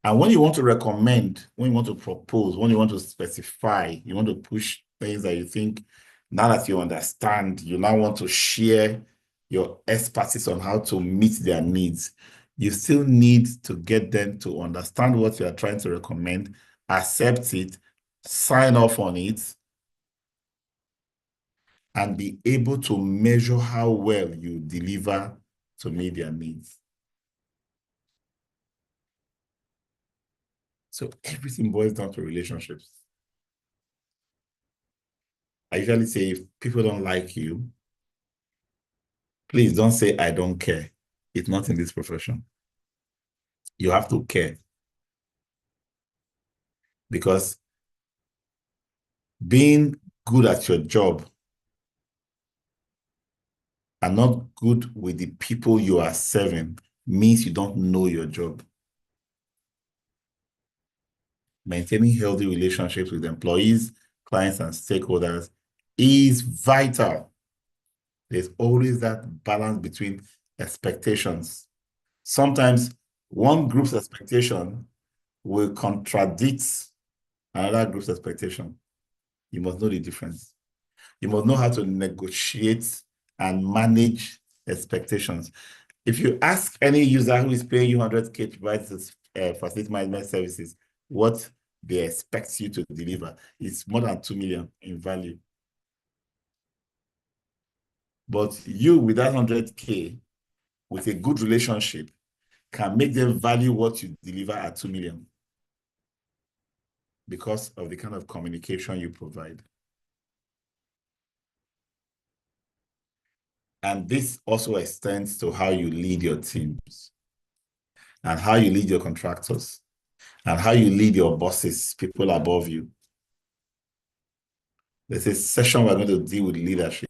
And when you want to recommend, when you want to propose, when you want to specify, you want to push things that you think, now that you understand, you now want to share your expertise on how to meet their needs, you still need to get them to understand what you are trying to recommend, accept it, sign off on it, and be able to measure how well you deliver to meet their needs. So everything boils down to relationships. I usually say, if people don't like you, please don't say, I don't care. It's not in this profession. You have to care. Because being good at your job and not good with the people you are serving means you don't know your job. Maintaining healthy relationships with employees, clients, and stakeholders is vital. There's always that balance between expectations. Sometimes one group's expectation will contradict another group's expectation. You must know the difference. You must know how to negotiate and manage expectations. If you ask any user who is paying you 100K to provide this facility management services, what they expect you to deliver is more than 2 million in value. But you, with that 100K, with a good relationship, can make them value what you deliver at 2 million because of the kind of communication you provide. And this also extends to how you lead your teams and how you lead your contractors and how you lead your bosses, people above you. There's a session we're going to deal with leadership.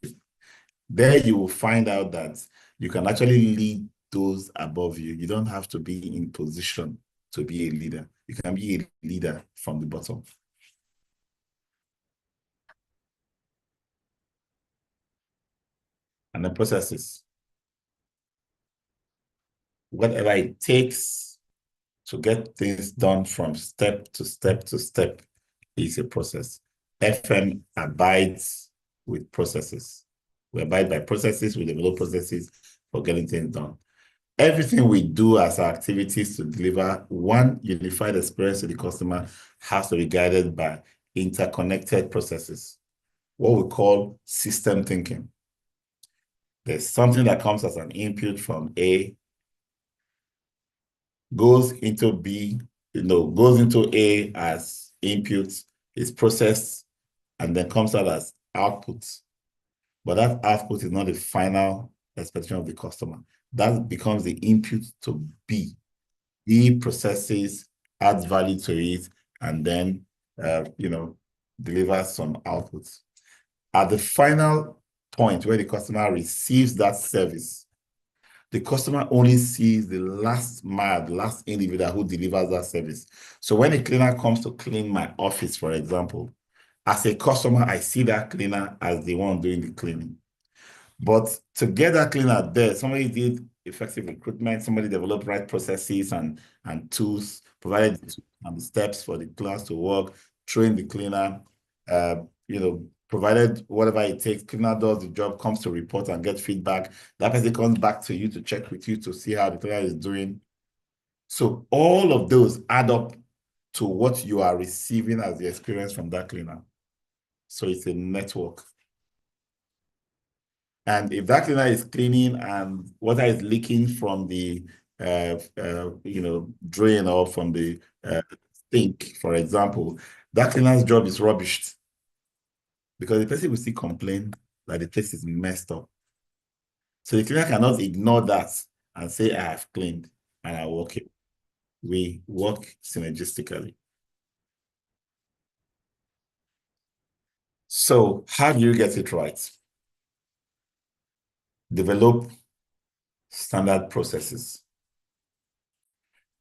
There you will find out that you can actually lead those above you. You don't have to be in position to be a leader. You can be a leader from the bottom. And the processes. whatever it takes to get things done from step to step to step is a process. FM abides with processes. We abide by processes, we develop processes for getting things done. Everything we do as our activities to deliver one unified experience to the customer has to be guided by interconnected processes, what we call system thinking. There's something that comes as an input from A, goes into B, goes into A as input, is processed, and then comes out as output. But that output is not the final expectation of the customer. That becomes the input to B. B processes, adds value to it, and then, delivers some outputs. At the final point where the customer receives that service, the customer only sees the last mile, the last individual who delivers that service. So when a cleaner comes to clean my office, for example, as a customer, I see that cleaner as the one doing the cleaning. But to get that cleaner there, somebody did effective recruitment, somebody developed right processes and tools, provided the steps for the class to work, trained the cleaner, provided whatever it takes. Cleaner does the job, comes to report and get feedback. That person comes back to you to check with you to see how the cleaner is doing. So all of those add up to what you are receiving as the experience from that cleaner. So it's a network. And if that cleaner is cleaning and water is leaking from the drain or from the sink, for example, that cleaner's job is rubbished, because the person will still complain that the place is messed up. So the cleaner cannot ignore that and say, I have cleaned and I work it. We work synergistically. So how do you get it right? Develop standard processes.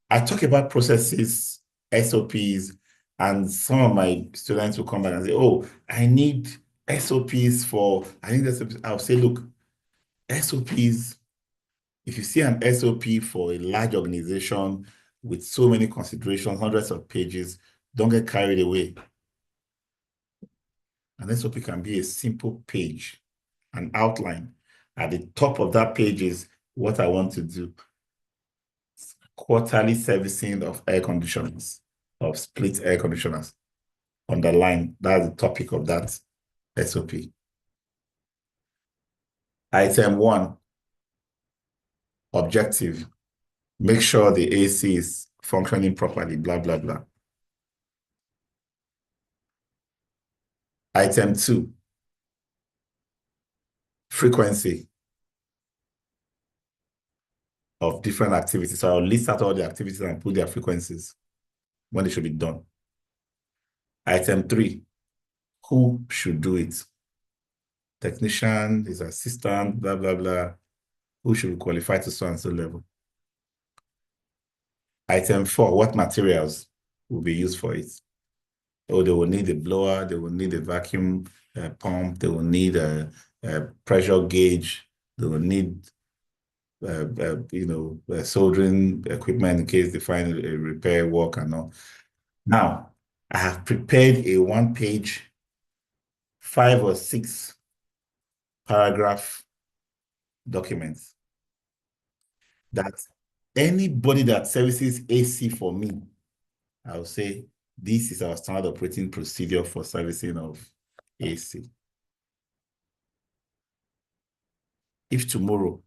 I talk about processes, SOPs, and some of my students will come back and say, oh, I need SOPs for, I'll say, look, SOPs, if you see an SOP for a large organization with so many considerations, hundreds of pages, don't get carried away. An SOP can be a simple page, an outline. At the top of that page is what I want to do. Quarterly servicing of air conditioners, of split air conditioners. Underline, that's the topic of that SOP. Item 1, objective. Make sure the AC is functioning properly, blah, blah, blah. Item 2, frequency of different activities. So I'll list out all the activities and put their frequencies when they should be done. Item 3, who should do it? Technician, his assistant, blah, blah, blah. Who should be qualified to so and so level? Item 4, what materials will be used for it? Oh, they will need a blower, they will need a vacuum pump, they will need a pressure gauge, they will need soldering equipment in case they find a repair work and all. Now, I have prepared a 1-page, 5 or 6 paragraph document that anybody that services AC for me, I'll say, this is our standard operating procedure for servicing of AC. If tomorrow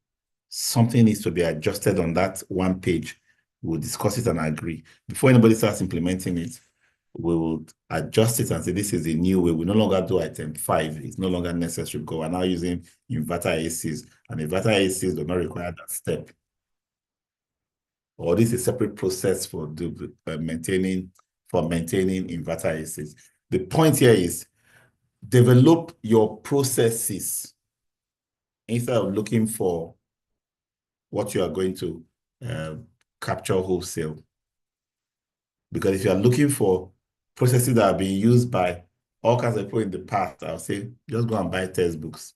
something needs to be adjusted on that 1 page, we'll discuss it and agree. Before anybody starts implementing it, we will adjust it and say, this is a new way. We no longer do item 5. It's no longer necessary because we're now using inverter ACs, and inverter ACs do not require that step. Or this is a separate process for maintaining inverter ACs. The point here is develop your processes instead of looking for what you are going to capture wholesale. Because if you are looking for processes that are being used by all kinds of people in the past, I'll say just go and buy textbooks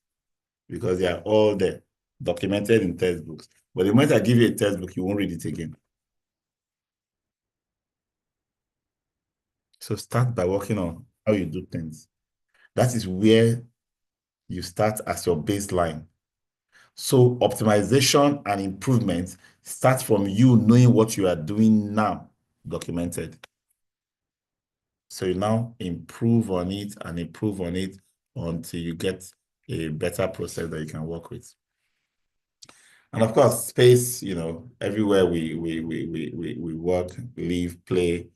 because they are all there. documented in textbooks. But the moment I give you a textbook, you won't read it again. So start by working on how you do things. That is where you start as your baseline. So optimization and improvement starts from you knowing what you are doing now, documented. So you now improve on it and improve on it until you get a better process that you can work with. And of course, space, everywhere we work, live, play,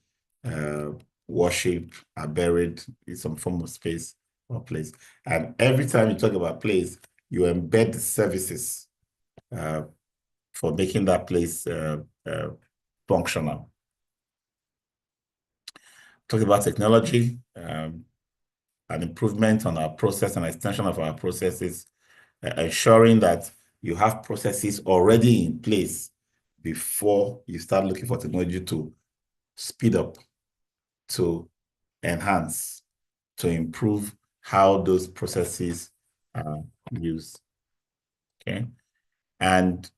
worship are buried in some form of space or place. And every time you talk about place, you embed the services for making that place functional. Talk about technology, an improvement on our process and extension of our processes, ensuring that you have processes already in place before you start looking for technology to speed up, to enhance, to improve how those processes are used. Okay. And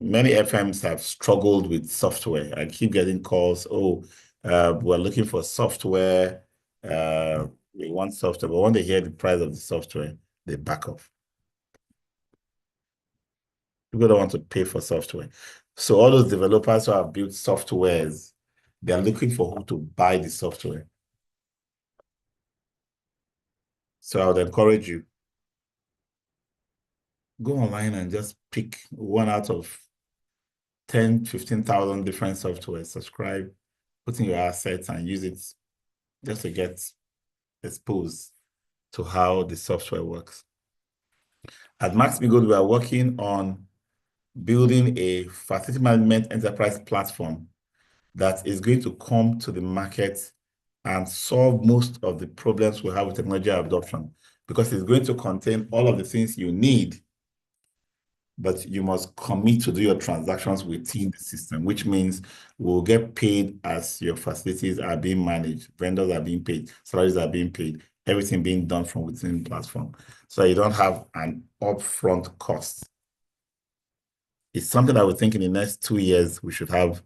many FMs have struggled with software. I keep getting calls, we're looking for software. We want software, but when they hear the price of the software, they back off. People don't want to pay for software. So all those developers who have built softwares, they're looking for who to buy the software. So I would encourage you, go online and just pick one out of 10, 15,000 different software, subscribe, put in your assets and use it just to get exposed to how the software works. At Max-Migold, we are working on building a facility management enterprise platform that is going to come to the market and solve most of the problems we have with technology adoption, because it's going to contain all of the things you need, but you must commit to do your transactions within the system, which means we'll get paid as your facilities are being managed, vendors are being paid, salaries are being paid, everything being done from within the platform. So you don't have an upfront cost. It's something that we think in the next 2 years we should have,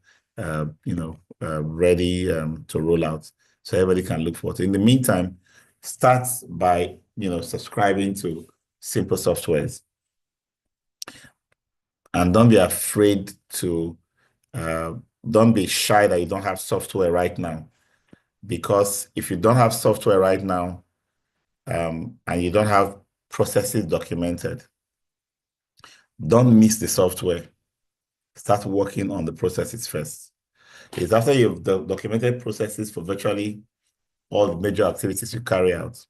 ready to roll out, so everybody can look forward to. In the meantime, start by subscribing to simple softwares, and don't be afraid to. Don't be shy that you don't have software right now, because if you don't have software right now, and you don't have processes documented, don't miss the software. Start working on the processes first. It's after you've documented processes for virtually all the major activities you carry out,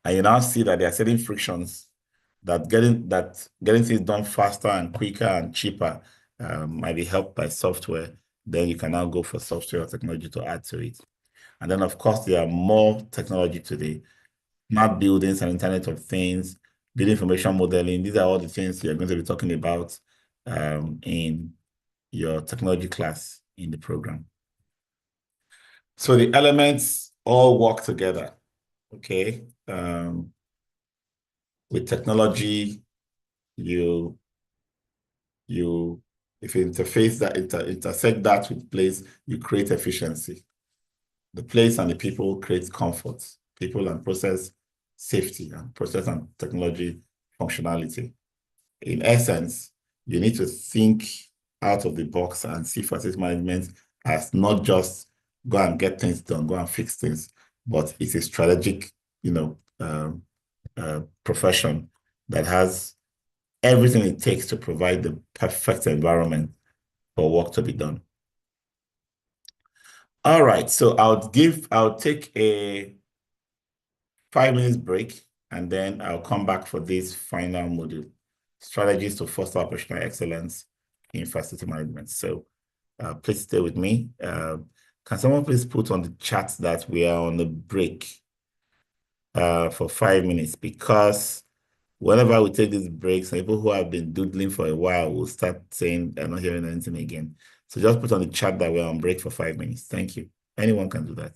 and you now see that there are certain frictions that getting things done faster and quicker and cheaper might be helped by software. Then you can now go for software or technology to add to it. And then, of course, there are more technology today. Smart buildings and Internet of Things, building information modeling. These are all the things you're going to be talking about in your technology class in the program. So the elements all work together, okay? With technology, if you interface that, intersect that with place, you create efficiency. The place and the people create comfort. People and process safety, and process and technology functionality. In essence, you need to think out of the box and see facility management as not just go and get things done, go and fix things, but it's a strategic, profession that has everything it takes to provide the perfect environment for work to be done. All right, so I'll take a 5 minutes break, and then I'll come back for this final module, strategies to foster operational excellence in facility management. So please stay with me. Can someone please put on the chat that we are on the break for 5 minutes, because whenever we take these breaks, people who have been doodling for a while will start saying they're not hearing anything again. So just put on the chat that we're on break for 5 minutes. Thank you. Anyone can do that.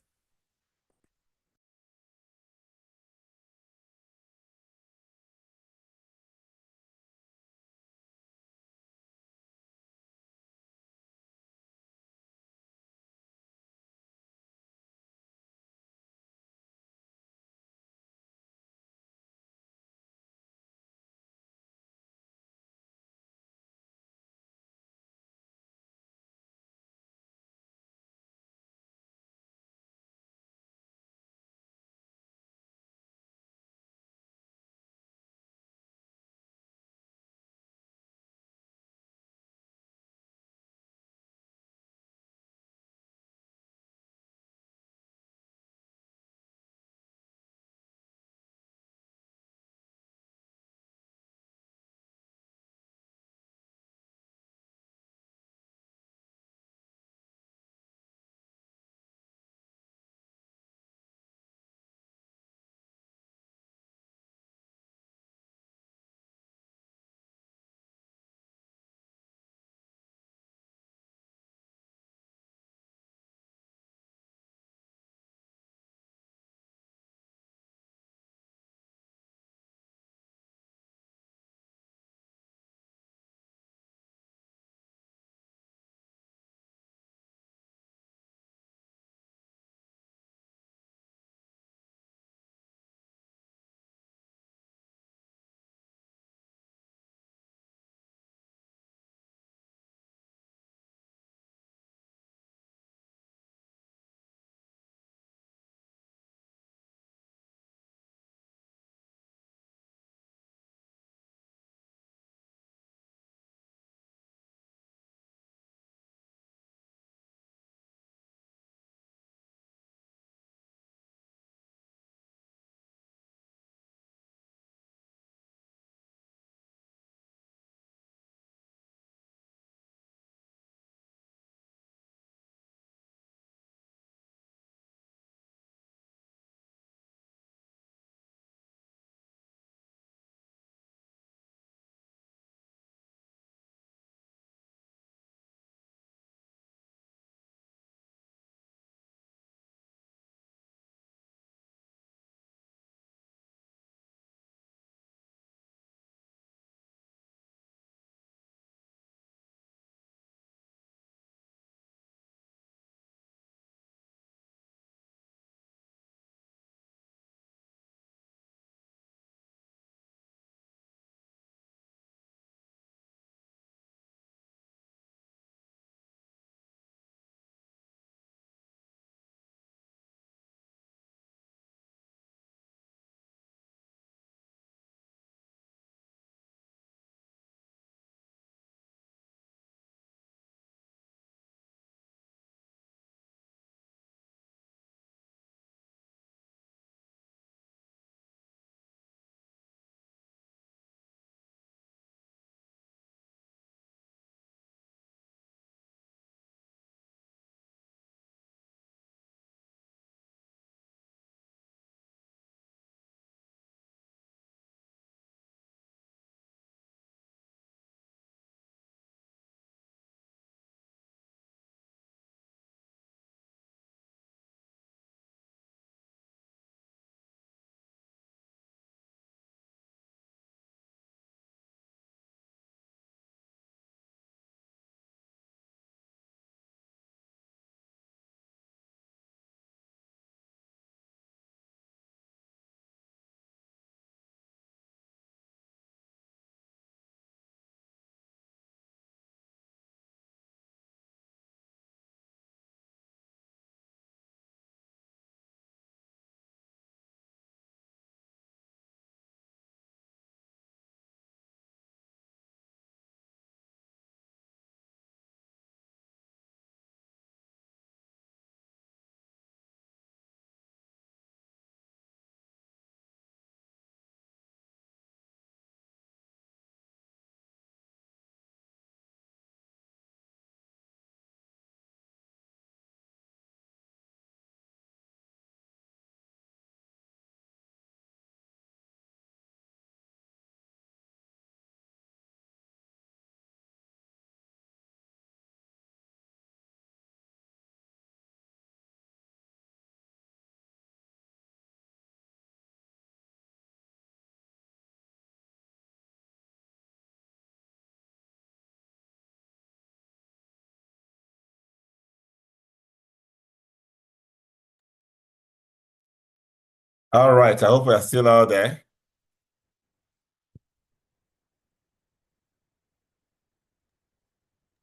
All right, I hope we are still out there.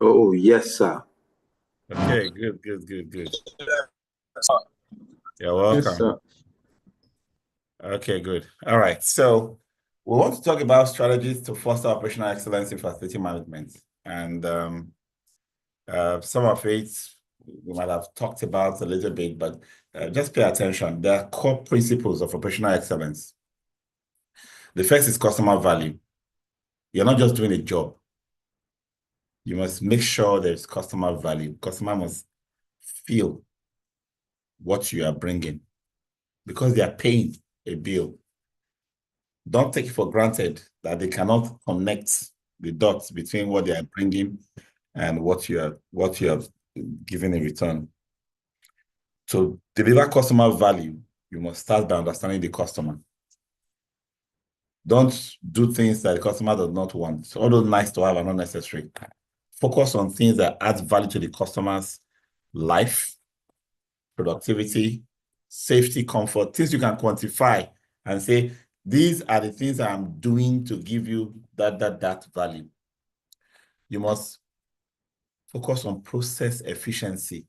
Oh, yes, sir. Okay, good. You're welcome. Yes, sir. Okay, good. All right, so we want to talk about strategies to foster operational excellence in facility management. And some of it we might have talked about a little bit, but just pay attention. There are core principles of operational excellence. The first is customer value. You're not just doing a job. You must make sure there's customer value. Customer must feel what you are bringing because they are paying a bill. Don't take it for granted that they cannot connect the dots between what they are bringing and what you have given in return. To deliver customer value, you must start by understanding the customer. Don't do things that the customer does not want. So all those nice to have are not necessary. Focus on things that add value to the customer's life, productivity, safety, comfort, things you can quantify and say, these are the things I'm doing to give you that value. You must focus on process efficiency.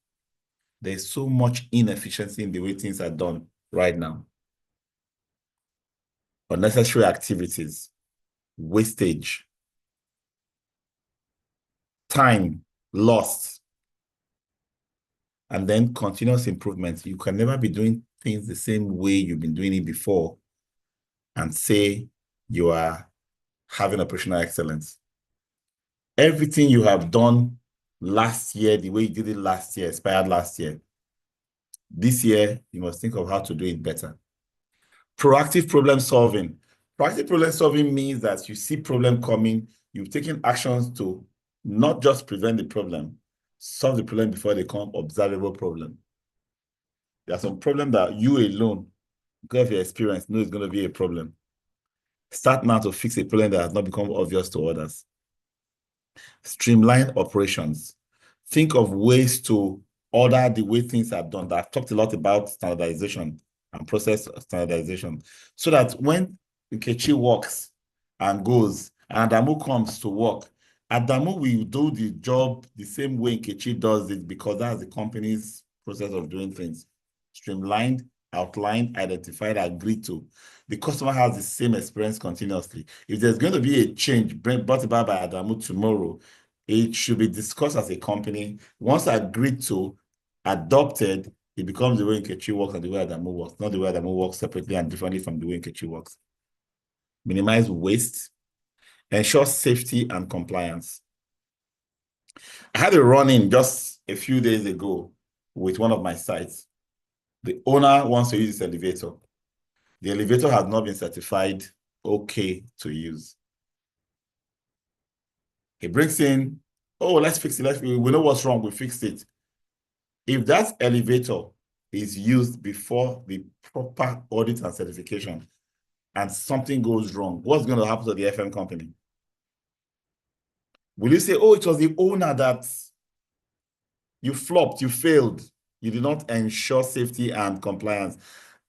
There's so much inefficiency in the way things are done right now. Unnecessary activities, wastage, time lost, and then continuous improvement. You can never be doing things the same way you've been doing it before and say you are having operational excellence. Everything you have done last year, the way you did it last year, expired last year. This year, you must think of how to do it better. Proactive problem solving. Proactive problem solving means that you see problem coming, you've taken actions to not just prevent the problem, solve the problem before they become observable problem. There are some problems that you alone, because of your experience, know is going to be a problem. Start now to fix a problem that has not become obvious to others. Streamline operations. Think of ways to order the way things are done. I've talked a lot about standardization and process standardization, so that when Nkechi works and goes, and Adamu comes to work, Adamu will do the job the same way Nkechi does it because that's the company's process of doing things. Streamlined, outlined, identified, agreed to. The customer has the same experience continuously. If there's going to be a change brought about by Adamu tomorrow, it should be discussed as a company. Once agreed to, adopted, it becomes the way Nkechi works and the way Adamu works, not the way Adamu works separately and differently from the way Nkechi works. Minimize waste. Ensure safety and compliance. I had a run-in just a few days ago with one of my sites. The owner wants to use this elevator. The elevator has not been certified okay to use. He brings in, oh, let's fix it. We know what's wrong. We fixed it. If that elevator is used before the proper audit and certification and something goes wrong, what's going to happen to the FM company? Will you say, oh, it was the owner that you flopped, you failed, you did not ensure safety and compliance?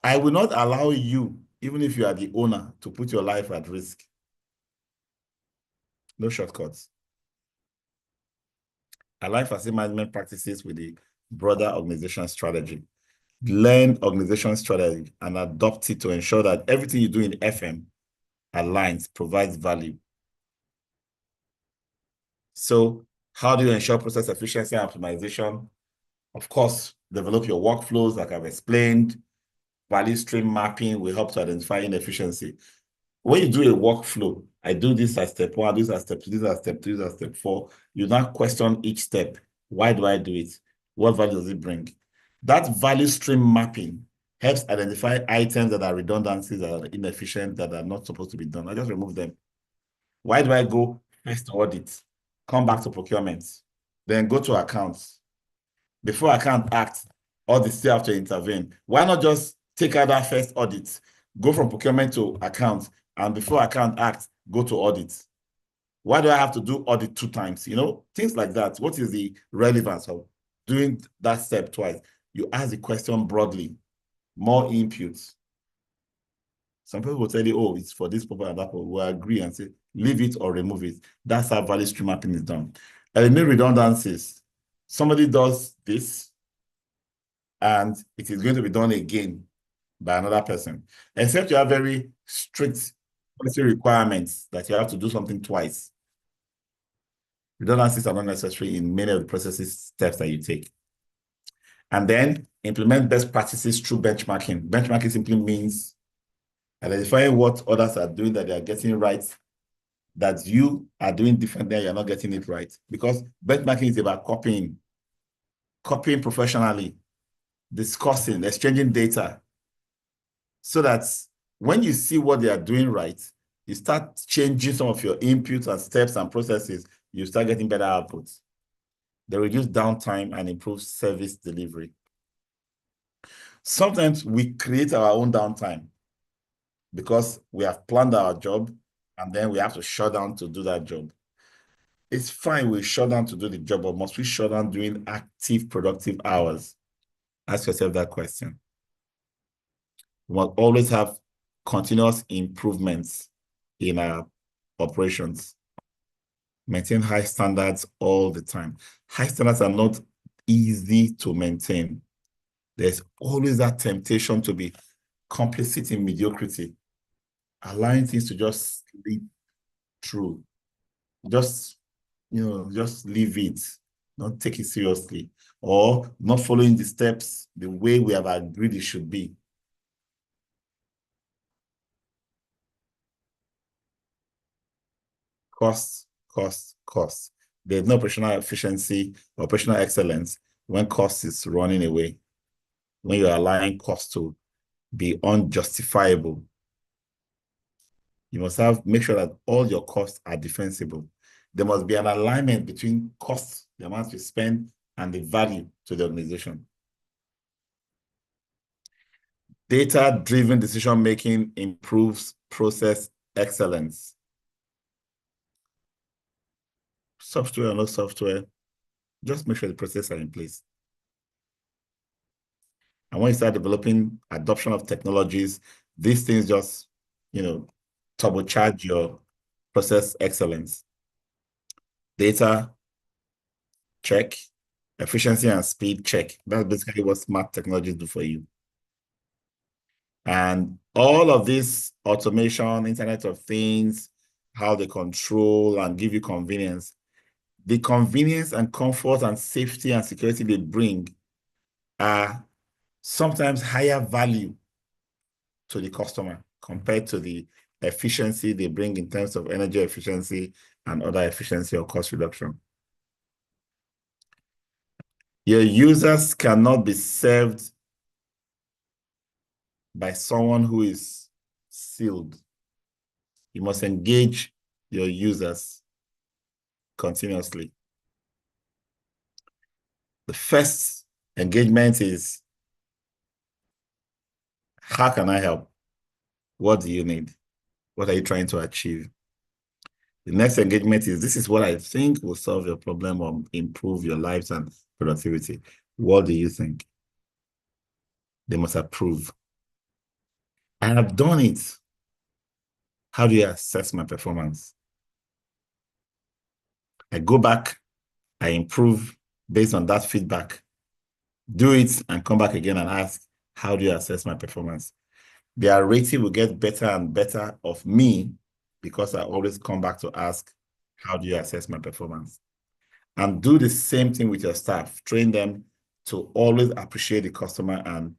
I will not allow you, even if you are the owner, to put your life at risk. No shortcuts. Align facility management practices with the broader organization strategy. Learn organization strategy and adopt it to ensure that everything you do in FM aligns, provides value. So how do you ensure process efficiency and optimization? Of course, develop your workflows like I've explained. Value stream mapping will help to identify inefficiency. When you do a workflow, I do this as step 1, this as step 2, this as step 3, this as step 4. You not question each step. Why do I do it? What value does it bring? That value stream mapping helps identify items that are redundancies, that are inefficient, that are not supposed to be done. I just remove them. Why do I go first to audit, come back to procurement, then go to accounts? Before account act, audit still have to intervene. Why not just take out that first audit, go from procurement to accounts, and before account act, go to audit? Why do I have to do audit 2 times? You know, things like that. What is the relevance of doing that step twice? You ask the question broadly, more inputs. Some people will tell you, oh, it's for this purpose and that purpose. We'll agree and say, leave it or remove it. That's how value stream mapping is done. Eliminate redundancies. Somebody does this, and it is going to be done again by another person. Except you have very strict policy requirements that you have to do something twice. Redundancies are not necessary in many of the processes steps that you take. And then implement best practices through benchmarking. Benchmarking simply means identifying what others are doing that they are getting right, that you are doing differently and you're not getting it right. Because benchmarking is about copying professionally, discussing, exchanging data, so that when you see what they are doing right, you start changing some of your inputs and steps and processes, you start getting better outputs. They reduce downtime and improve service delivery. Sometimes we create our own downtime because we have planned our job and then we have to shut down to do that job. It's fine we shut down to do the job, but must we shut down during active, productive hours? Ask yourself that question. We must always have continuous improvements in our operations. Maintain high standards all the time. High standards are not easy to maintain. There's always that temptation to be complicit in mediocrity, allowing things to just slip through. Just leave it. Don't take it seriously. Or not following the steps the way we have agreed it should be. Cost. There's no operational efficiency, operational excellence when cost is running away. When you're allowing cost to be unjustifiable. You must make sure that all your costs are defensible. There must be an alignment between costs, the amount you spend, and the value to the organization. Data-driven decision-making improves process excellence. Software or no software, just make sure the processes are in place. And when you start developing adoption of technologies, these things just, turbocharge your process excellence. Data, check. Efficiency and speed, check. That's basically what smart technologies do for you. And all of this automation, Internet of Things, how they control and give you convenience, the convenience and comfort and safety and security they bring are sometimes higher value to the customer compared to the efficiency they bring in terms of energy efficiency and other efficiency or cost reduction. Your users cannot be served by someone who is sealed. You must engage your users continuously. The first engagement is, how can I help? What do you need? What are you trying to achieve? The next engagement is, this is what I think will solve your problem or improve your lives and productivity. What do you think? They must approve. I have done it. How do you assess my performance? I go back, I improve based on that feedback. Do it and come back again and ask, how do you assess my performance? Their rating will get better and better of me because I always come back to ask, how do you assess my performance? And do the same thing with your staff. Train them to always appreciate the customer and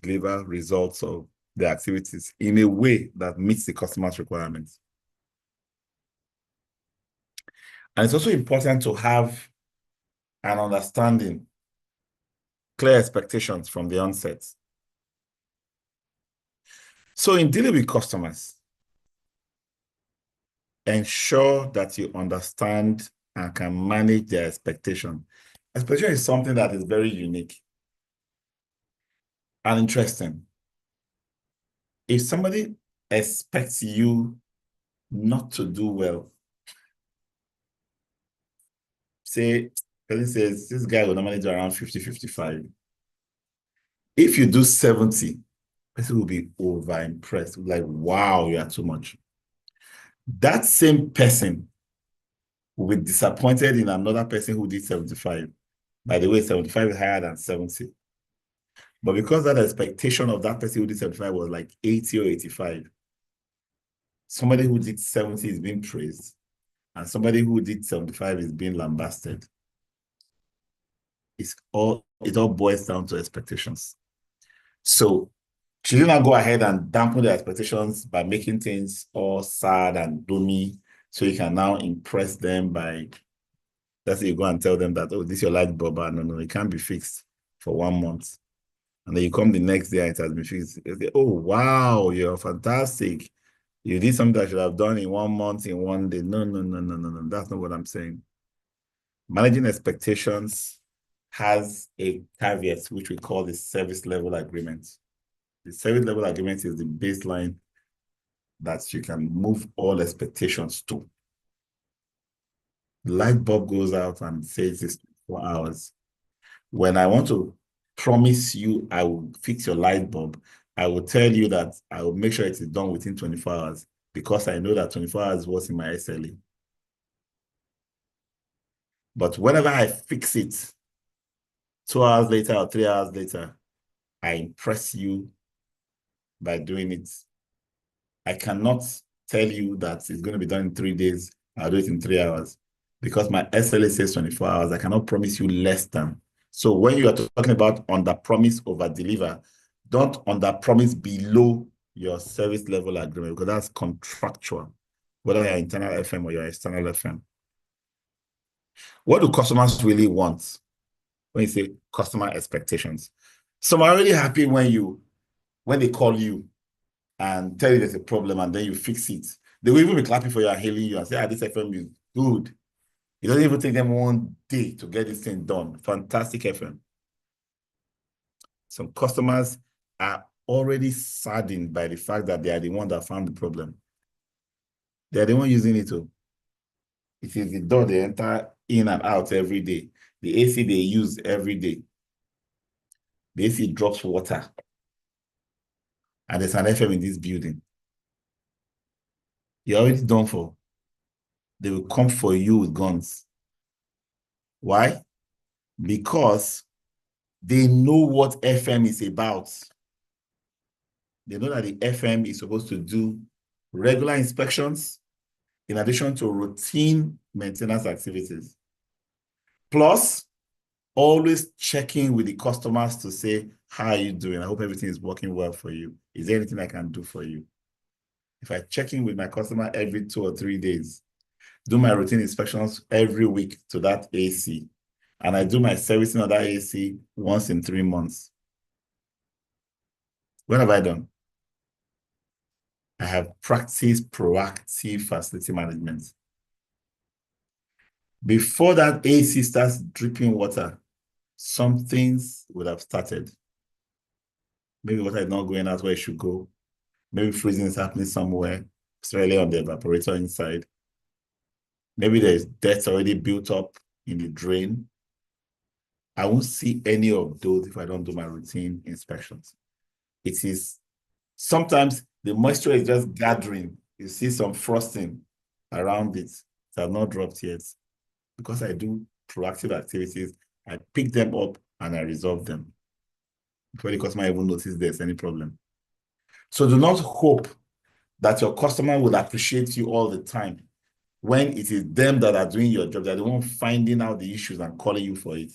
deliver results of the activities in a way that meets the customer's requirements. And it's also important to have an understanding, clear expectations from the onset. So in dealing with customers, ensure that you understand and can manage their expectation. Expectation is something that is very unique and interesting. If somebody expects you not to do well, say, person says, this guy will normally do around 50, 55. If you do 70, person will be over impressed, like, wow, you are too much. That same person will be disappointed in another person who did 75. By the way, 75 is higher than 70. But because that expectation of that person who did 75 was like 80 or 85, somebody who did 70 is being praised, and somebody who did 75 is being lambasted. It all boils down to expectations. So should you not go ahead and dampen the expectations by making things all sad and gloomy, so you can now impress them by, let's say you go and tell them that, oh, this is your light bulb, no, it can't be fixed for 1 month. And then you come the next day and it has been fixed. Say, oh, wow, you're fantastic. You did something that I should have done in 1 month, in 1 day. No. That's not what I'm saying. Managing expectations has a caveat, which we call the service level agreement. The service level agreement is the baseline that you can move all expectations to. The light bulb goes out and says it's 4 hours. When I want to promise you I will fix your light bulb, I will tell you that I will make sure it is done within 24 hours because I know that 24 hours was in my SLA. But whenever I fix it, 2 hours later or 3 hours later, I impress you by doing it. I cannot tell you that it's going to be done in 3 days. I'll do it in 3 hours because my SLA says 24 hours. I cannot promise you less than. So when you are talking about under promise, over deliver, don't under promise below your service level agreement because that's contractual, whether you're internal FM or your external FM. What do customers really want when you say customer expectations? Some are really happy when they call you and tell you there's a problem and then you fix it. They will even be clapping for you and hailing you and say, this FM is good. It doesn't even take them 1 day to get this thing done. Fantastic FM. Some customers are already saddened by the fact that they are the one that found the problem. They are the one using it too. It is the door they enter in and out every day. The AC they use every day. The AC drops water. And there's an FM in this building. You're already done for. They will come for you with guns. Why? Because they know what FM is about. They know that the FM is supposed to do regular inspections in addition to routine maintenance activities. Plus, always checking with the customers to say, how are you doing? I hope everything is working well for you. Is there anything I can do for you? If I check in with my customer every 2 or 3 days, do my routine inspections every week to that AC, and I do my servicing of that AC once in 3 months. What have I done? I have practiced proactive facility management. Before that AC starts dripping water, some things would have started. Maybe water is not going out where it should go. Maybe freezing is happening somewhere, especially on the evaporator inside. Maybe there's dirt already built up in the drain. I won't see any of those if I don't do my routine inspections. It is sometimes the moisture is just gathering. You see some frosting around it. It has not dropped yet. Because I do proactive activities, I pick them up and I resolve them before the customer even notices there's any problem. So do not hope that your customer will appreciate you all the time when it is them that are doing your job. They're the one finding out the issues and calling you for it.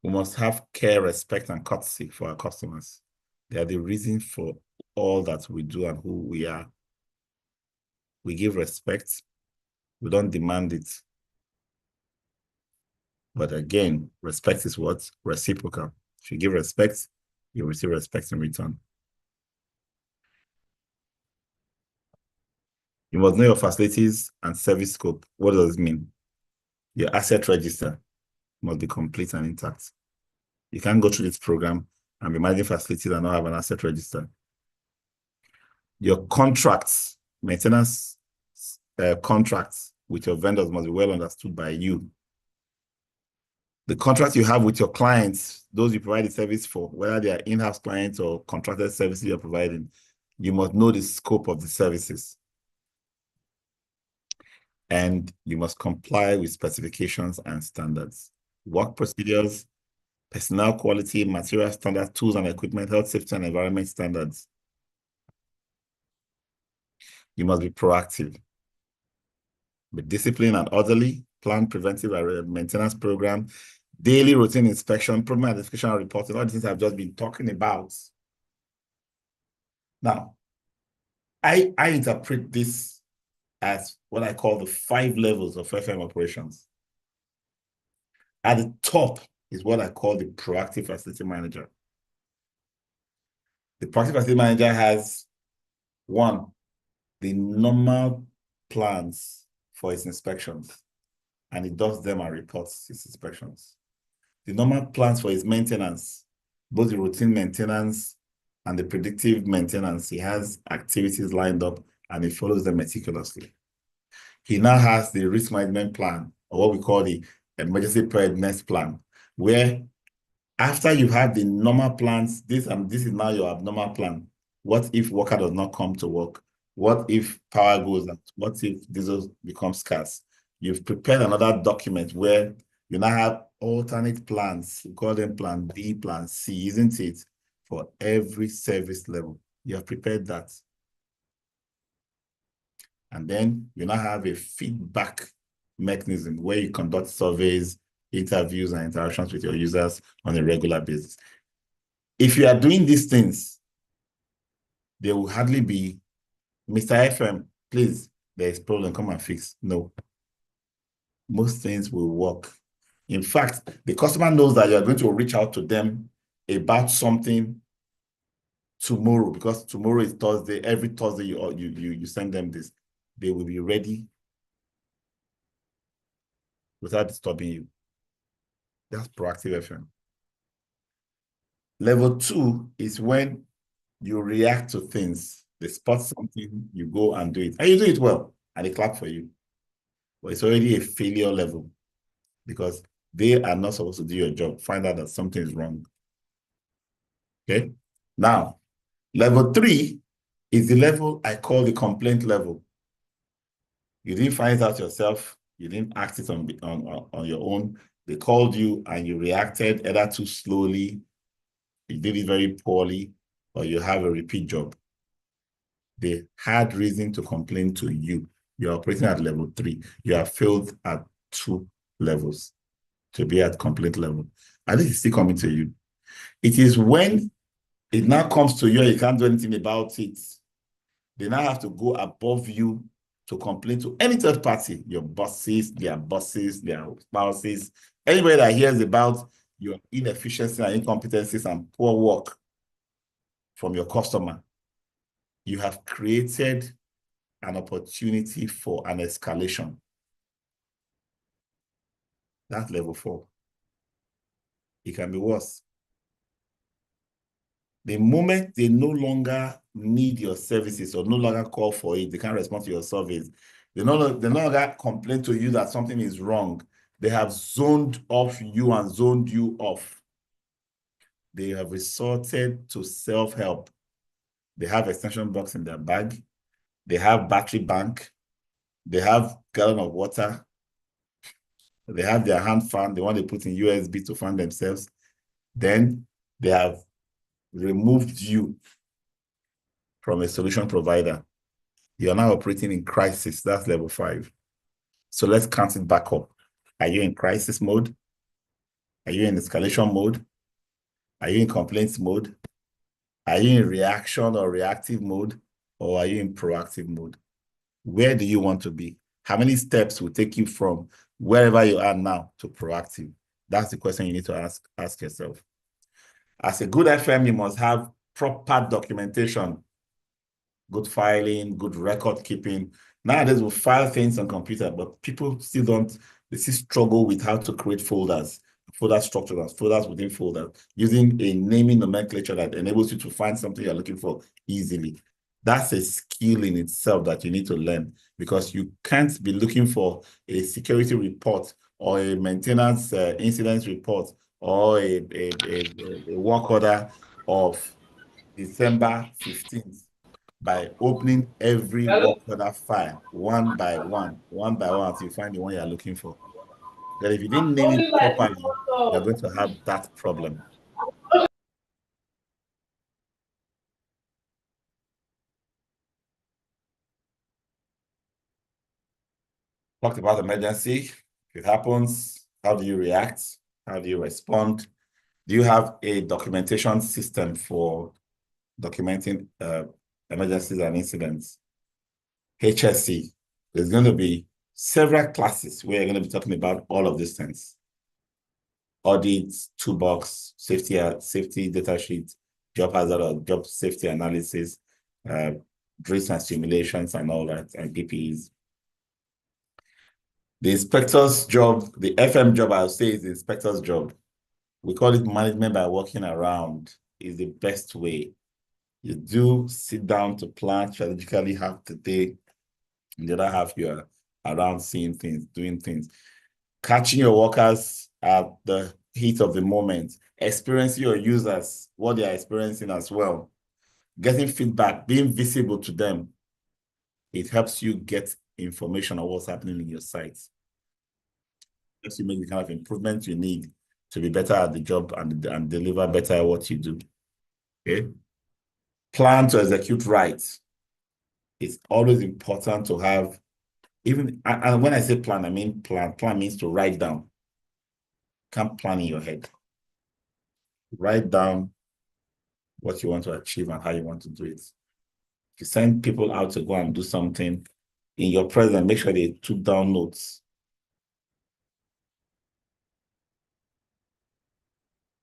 We must have care, respect, and courtesy for our customers. They are the reason for all that we do and who we are. We give respect. We don't demand it. But again, respect is what? Reciprocal. If you give respect, you receive respect in return. You must know your facilities and service scope. What does it mean? Your asset register must be complete and intact. You can't go through this program and be managing facilities and not have an asset register. Your contracts, maintenance contracts with your vendors must be well understood by you. The contracts you have with your clients, those you provide the service for, whether they are in-house clients or contracted services you're providing, you must know the scope of the services. And you must comply with specifications and standards. Work procedures, personnel quality, material standards, tools and equipment, health, safety, and environment standards. You must be proactive. Be disciplined and orderly, plan preventive and maintenance program, daily routine inspection, problem identification and reporting, all the things I've just been talking about. Now, I interpret this as what I call the 5 levels of FM operations. At the top is what I call the proactive facility manager. The proactive facility manager has 1, the normal plans for its inspections, and it does them and reports its inspections. The normal plans for its maintenance, both the routine maintenance and the predictive maintenance, he has activities lined up and he follows them meticulously. He now has the risk management plan, or what we call the emergency preparedness plan, where after you have the normal plans, this is now your abnormal plan. What if worker does not come to work? What if power goes out? What if diesel becomes scarce? You've prepared another document where you now have alternate plans. We call them plan B, plan C, isn't it? For every service level. You have prepared that. And then you now have a feedback mechanism where you conduct surveys, interviews, and interactions with your users on a regular basis. If you are doing these things, there will hardly be, Mr. FM, please, there is a problem, come and fix. No. Most things will work. In fact, the customer knows that you're going to reach out to them about something tomorrow, because tomorrow is Thursday. Every Thursday you send them this. They will be ready without disturbing you. That's proactive FM. Level 2 is when you react to things. They spot something, you go and do it. And you do it well, and they clap for you. But it's already a failure level because they are not supposed to do your job. Find out that something is wrong. Okay? Now, level 3 is the level I call the complaint level. You didn't find out yourself. You didn't act it on your own. They called you and you reacted either too slowly, you did it very poorly, or you have a repeat job. They had reason to complain to you. You're operating at level 3. You have failed at 2 levels to be at complaint level. And this is still coming to you. It is when it now comes to you and you can't do anything about it. They now have to go above you to complain to any third party, your bosses, their spouses, anybody that hears about your inefficiency and incompetencies and poor work from your customer. You have created an opportunity for an escalation. That's level 4. It can be worse. The moment they no longer need your services or no longer call for it, they can't respond to your surveys. They no longer complain to you that something is wrong. They have zoned off you and zoned you off. They have resorted to self-help. They have extension box in their bag. They have battery bank. They have gallon of water. They have their hand fan. They want to put in USB to fan themselves. Then they have removed you from a solution provider. You are now operating in crisis. That's level 5. So let's count it back up. Are you in crisis mode? Are you in escalation mode? Are you in complaints mode? Are you in reaction or reactive mode? Or are you in proactive mode? Where do you want to be? How many steps will take you from wherever you are now to proactive? That's the question you need to ask yourself. As a good FM, you must have proper documentation, good filing, good record keeping. Nowadays, we file things on computer, but people still don't, they still struggle with how to create folders, folder structures, folders within folders, using a naming nomenclature that enables you to find something you're looking for easily. That's a skill in itself that you need to learn, because you can't be looking for a security report or a maintenance incident report or a work order of December 15th by opening every work order file one by one until you find the one you're looking for. But if you didn't name it properly, you're going to have that problem. Talked about emergency. If it happens, how do you react? How do you respond? Do you have a documentation system for documenting emergencies and incidents? HSC. There's going to be several classes where you're going to be talking about all of these things. Audits, toolbox, safety data sheet, job hazard or job safety analysis, drills and simulations and all that, and PPEs. The inspector's job, the FM job, I would say, is the inspector's job. We call it management by walking around, is the best way. You do sit down to plan strategically half the day. The other half, you're around seeing things, doing things. Catching your workers at the heat of the moment. Experiencing your users, what they are experiencing as well. Getting feedback, being visible to them. It helps you get information on what's happening in your sites. It helps you make the kind of improvements you need to be better at the job and deliver better at what you do. Okay? Plan to execute right. It's always important to have, even, and when I say plan, I mean plan. Plan means to write down. Can't plan in your head. Write down what you want to achieve and how you want to do it. If you send people out to go and do something, in your presence, make sure they took down notes.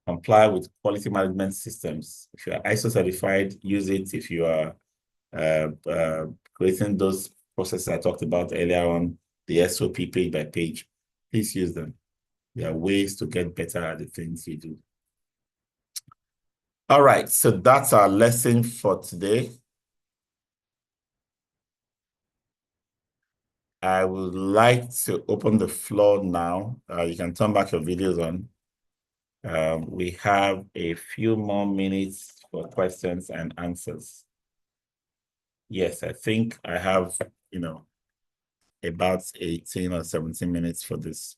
Comply with quality management systems. If you are ISO certified, use it. If you are creating those processes I talked about earlier on, the SOP page by page, please use them. There are ways to get better at the things you do. All right, so that's our lesson for today. I would like to open the floor now. You can turn back your videos on. We have a few more minutes for questions and answers. Yes, I think I have, about 18 or 17 minutes for this.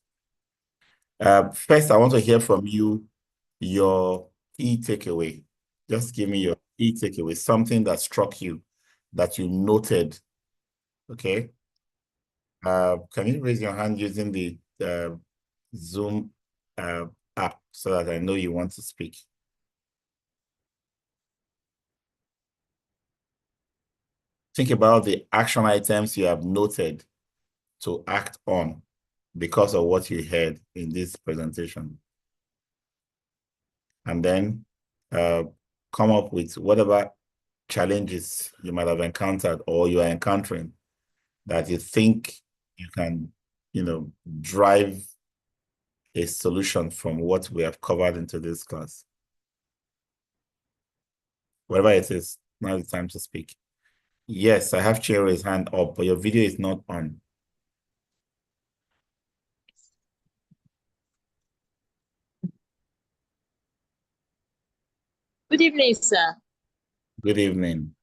First, I want to hear from you your key takeaway. Just give me your key takeaway, something that struck you, that you noted, okay? Can you raise your hand using the Zoom app so that I know you want to speak? Think about the action items you have noted to act on because of what you heard in this presentation. And then come up with whatever challenges you might have encountered or you are encountering that you think you can, drive a solution from what we have covered into this class. Whatever it is, now it's time to speak. Yes, I have Chiero's hand up, but your video is not on. Good evening, sir. Good evening.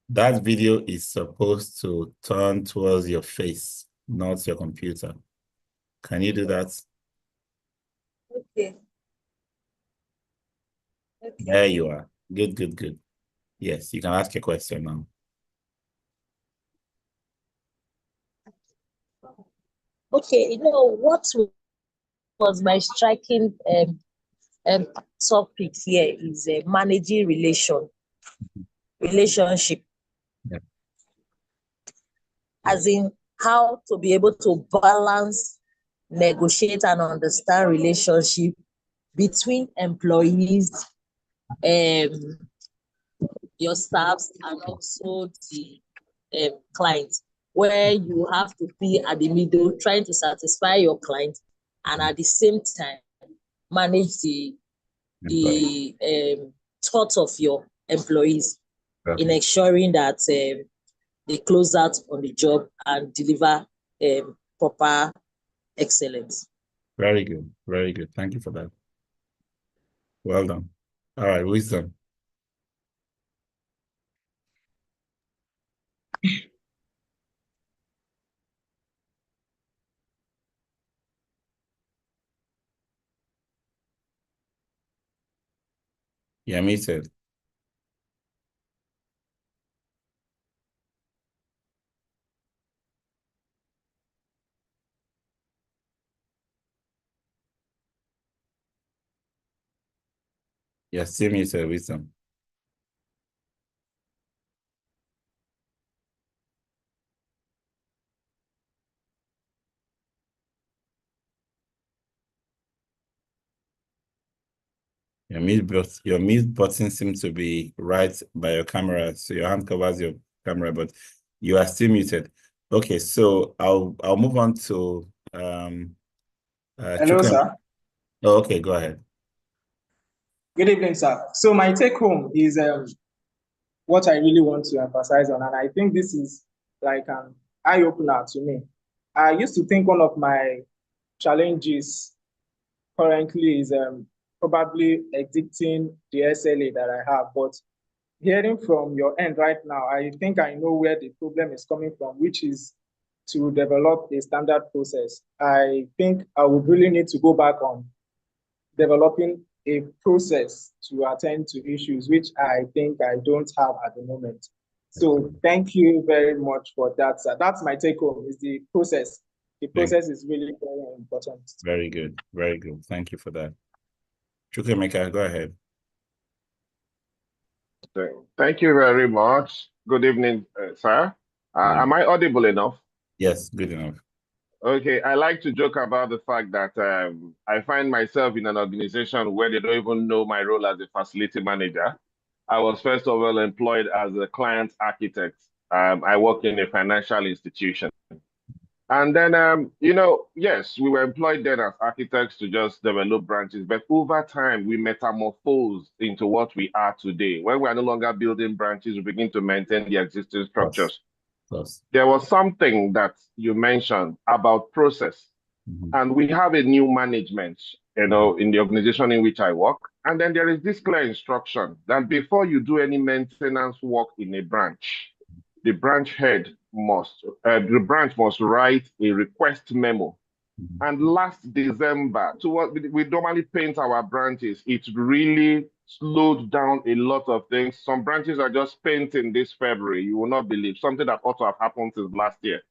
That video is supposed to turn towards your face, not your computer. Can you do that? Okay. There you are. Good, good, good. Yes, you can ask a question now. Okay, what was my striking topic here is managing relationship. Yeah. As in how to be able to balance, negotiate, and understand relationship between employees, your staffs, and also the clients, where you have to be at the middle trying to satisfy your client and at the same time manage the thoughts of your employees in ensuring that they close out on the job and deliver proper excellence. Very good. Very good. Thank you for that. Well done. All right, wisdom. Yeah, me too. Yeah, still muted, wisdom. Your mute button seems to be right by your camera, so your hand covers your camera, but you are still muted. Okay, so I'll move on to Hello, sir. Oh, okay, go ahead. Good evening, sir. So my take home is what I really want to emphasize on, and I think this is like an eye opener to me. I used to think one of my challenges currently is probably exiting the SLA that I have, but hearing from your end right now, I think I know where the problem is coming from, which is to develop a standard process. I think I would really need to go back on developing a process to attend to issues, which I think I don't have at the moment. So thank you very much for that, sir. That's my take home, is the process. The process is really very important. Very good. Very good. Thank you for that. Chukwemeka, go ahead. Thank you very much. Good evening, sir. Am I audible enough? Yes, good enough. Okay, I like to joke about the fact that I find myself in an organization where they don't even know my role as a facility manager. I was first of all employed as a client architect. I work in a financial institution. And then, yes, we were employed then as architects to just develop branches. But over time, we metamorphosed into what we are today. When we are no longer building branches, we begin to maintain the existing structures. Yes. There was something that you mentioned about process. And we have a new management, in the organization in which I work. And then there is this clear instruction that before you do any maintenance work in a branch, the branch must write a request memo. And last December, to what we normally paint our branches, it really slowed down a lot of things. Some branches are just painting this February. You will not believe something that ought to have happened since last year.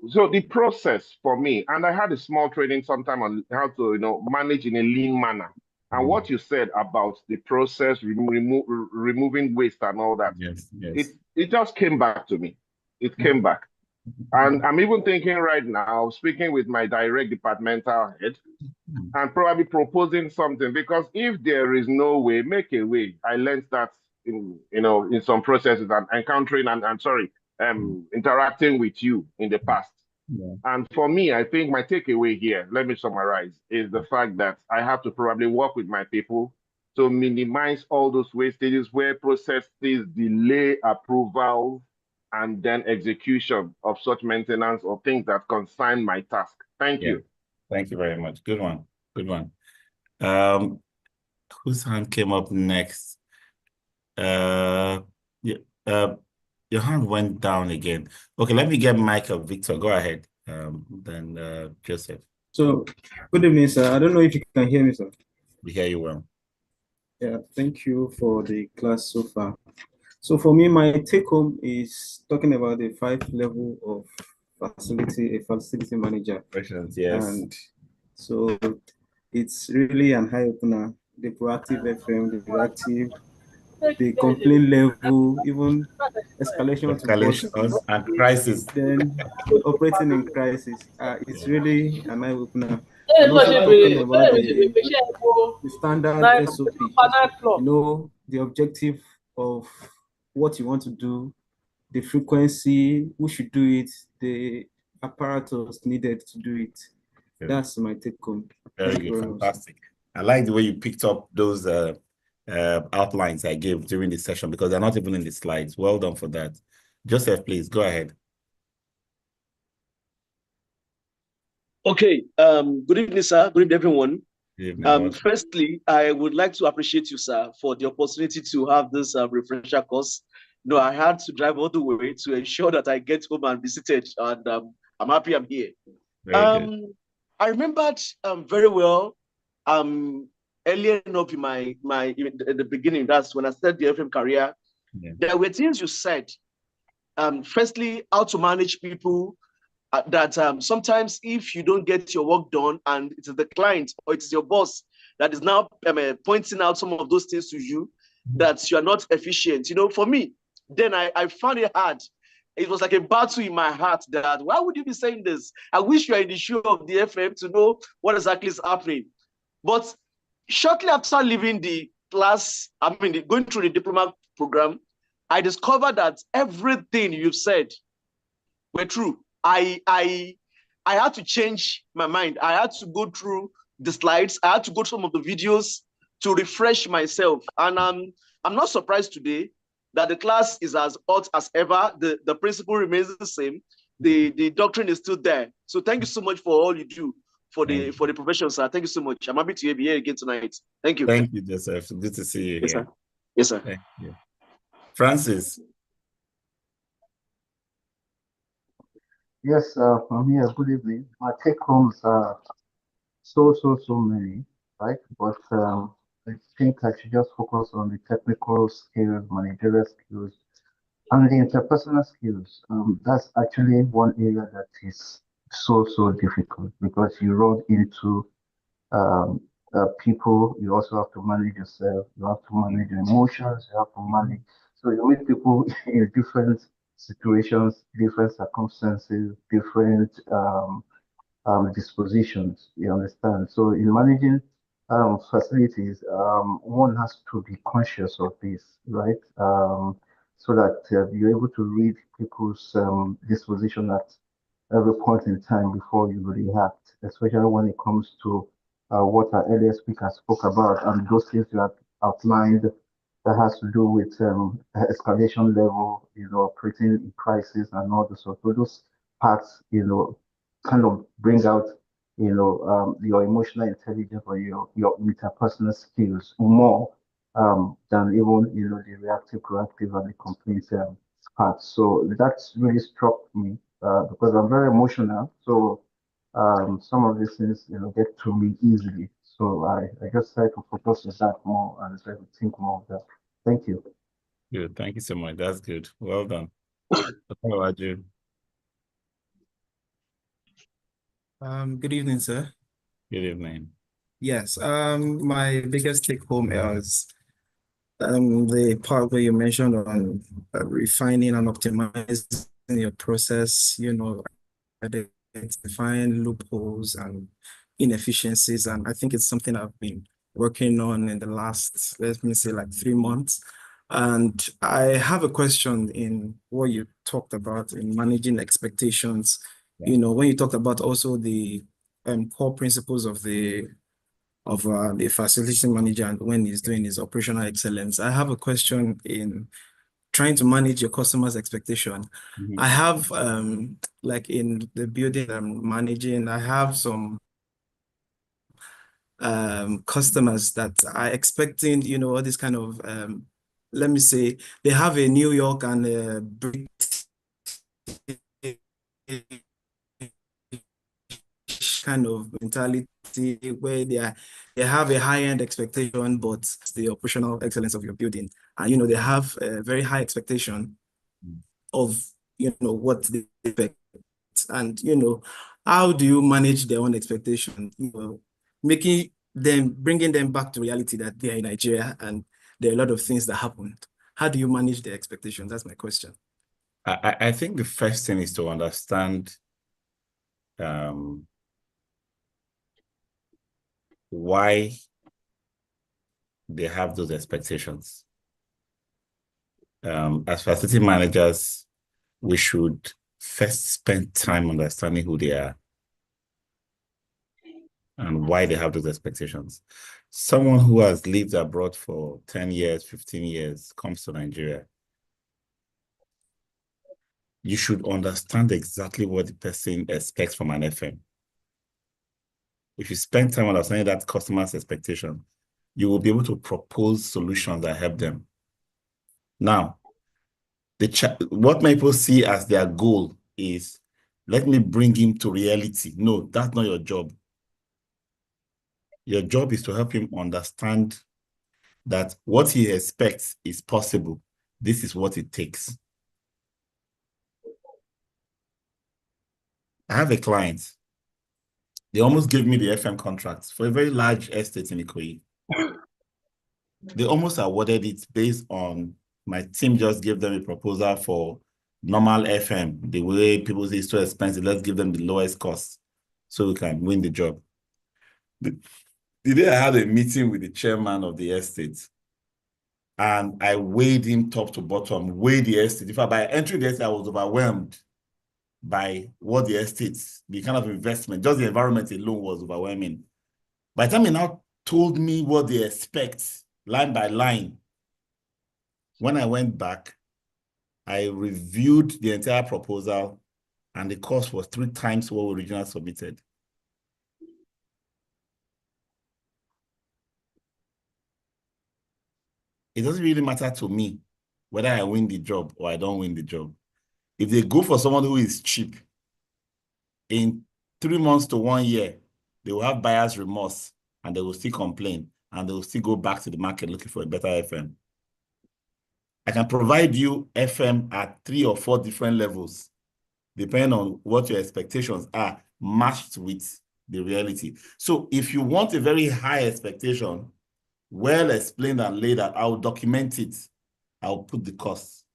So the process for me, and I had a small training sometime on how to, manage in a lean manner. And what you said about the process, removing waste and all that, it just came back to me. It came back. And I'm even thinking right now, speaking with my direct departmental head and probably proposing something, because if there is no way, make a way. I learned that in some processes and encountering interacting with you in the past. And for me, I think my takeaway here, let me summarize, is the fact that I have to probably work with my people to minimize all those wastages where processes delay approval and then execution of such maintenance or things that concern my task. Thank you. Thank you very much. Good one. Good one. Whose hand came up next? Your hand went down again. Okay, let me get Michael. Victor, go ahead. Then Joseph. So, good evening, sir. I don't know if you can hear me, sir. We hear you well. Yeah, thank you for the class so far. So for me, my take home is talking about the 5 level of facility manager. Yes. And so it's really an eye opener. The proactive FM, the reactive, the complaint level, even escalation and crisis. Then operating in crisis. It's really an eye opener. And also talking about the standard SOP. The objective of what you want to do, the frequency, who should do it, the apparatus needed to do it. That's my take home. Very good, fantastic. I like the way you picked up those outlines I gave during the session, because they're not even in the slides. Well done for that. Joseph, please go ahead. Okay. Good evening, sir. Good evening, everyone. Good evening. Firstly, I would like to appreciate you, sir, for the opportunity to have this refresher course. No, I had to drive all the way to ensure that I get home and be seated, and I'm happy I'm here. Very good. I remembered very well earlier up in in the beginning. That's when I started the FM career. Yeah. There were things you said. Firstly, how to manage people. That sometimes if you don't get your work done and it's the client or it's your boss that is now pointing out some of those things to you, that you are not efficient. You know, for me, then I found it hard. It was like a battle in my heart that why would you be saying this? I wish you are in the shoe of the FM to know what exactly is happening. But shortly after leaving the class, going through the diploma program, I discovered that everything you've said were true. I had to change my mind. I had to go through the slides. I had to go through some of the videos to refresh myself. And I'm not surprised today that the class is as hot as ever. The principle remains the same. The doctrine is still there. So thank you so much for all you do for the profession, sir. Thank you so much. I'm happy to be here again tonight. Thank you. Thank you, Joseph. Good to see you yes, here. Sir. Yes, sir. Thank you. Francis. Yes, from here, good evening. My take homes are so many, right? But I think I should just focus on the technical skills, managerial skills, and the interpersonal skills. That's actually one area that is so difficult because you run into people. You also have to manage yourself. You have to manage your emotions. You have to manage. So you meet people in different situations, different circumstances, different dispositions. You understand? So in managing facilities, one has to be conscious of this, right? So that you're able to read people's disposition at every point in time before you react, especially when it comes to what our earlier speaker spoke about and those things you have outlined that has to do with escalation level, operating in crisis and all those. So those parts, kind of bring out, your emotional intelligence or your interpersonal skills more than even, the reactive, proactive, and the complaint part. So that's really struck me because I'm very emotional. So some of these things, get to me easily. So I just try to focus on that more and try to think more of that. Thank you. Good. Thank you so much. That's good. Well done. How about you? Good evening, sir. Good evening. Yes. My biggest take home is the part where you mentioned on refining and optimizing your process, identifying loopholes and inefficiencies. And I think it's something I've been working on in the last, let me say, like 3 months. And I have a question in what you talked about in managing expectations. Yeah. When you talked about also the core principles of the facility manager and when he's doing his operational excellence. I have a question in trying to manage your customers' expectation. I have like in the building I'm managing, I have some customers that are expecting, all this kind of let me say they have a New York and a British kind of mentality where they have a high-end expectation, but the operational excellence of your building. And they have a very high expectation of what they expect. And how do you manage their own expectation? Bringing them back to reality that they are in Nigeria and there are a lot of things that happened. How do you manage their expectations? That's my question. I think the first thing is to understand why they have those expectations. As facility managers, we should first spend time understanding who they are and why they have those expectations. Someone who has lived abroad for 10 years, 15 years, comes to Nigeria. You should understand exactly what the person expects from an FM. if you spend time understanding that customer's expectation, you will be able to propose solutions that help them. Now, what people see as their goal is, let me bring him to reality. No, that's not your job. Your job is to help him understand that what he expects is possible. This is what it takes. I have a client. They almost gave me the FM contract for a very large estate in Ikoyi. They almost awarded it based on my team just gave them a proposal for normal FM. The way people say it's too expensive, let's give them the lowest cost so we can win the job. The day I had a meeting with the chairman of the estate, and I weighed him top to bottom, weighed the estate. In fact, by entering the estate, I was overwhelmed by what the estate, the kind of investment, just the environment alone was overwhelming. By the time he now told me what they expect, line by line, when I went back, I reviewed the entire proposal, and the cost was 3 times what we originally submitted. It doesn't really matter to me whether I win the job or I don't win the job. If they go for someone who is cheap, in 3 months to 1 year, they will have buyer's remorse and they will still complain and they will still go back to the market looking for a better FM. I can provide you FM at 3 or 4 different levels, depending on what your expectations are, matched with the reality. So if you want a very high expectation, well explained and laid out, I'll document it. I'll put the costs.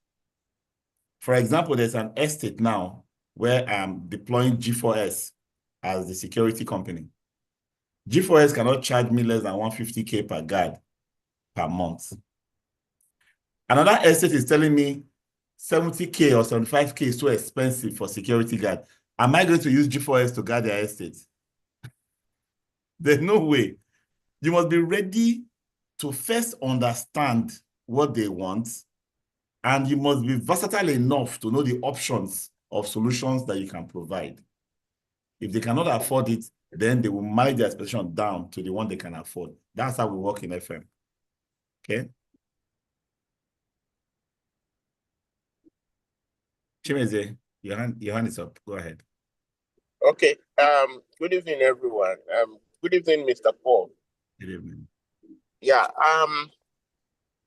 For example, there's an estate now where I'm deploying G4S as the security company. G4S cannot charge me less than 150K per guard per month. Another estate is telling me 70K or 75K is too expensive for security guard. Am I going to use G4S to guard their estate? There's no way. You must be ready to first understand what they want, and you must be versatile enough to know the options of solutions that you can provide. If they cannot afford it, then they will manage their expectation down to the one they can afford. That's how we work in FM. Okay? Chimeze, your hand is up. Go ahead. Okay. Good evening, everyone. Good evening, Mr. Paul. Good evening. Yeah.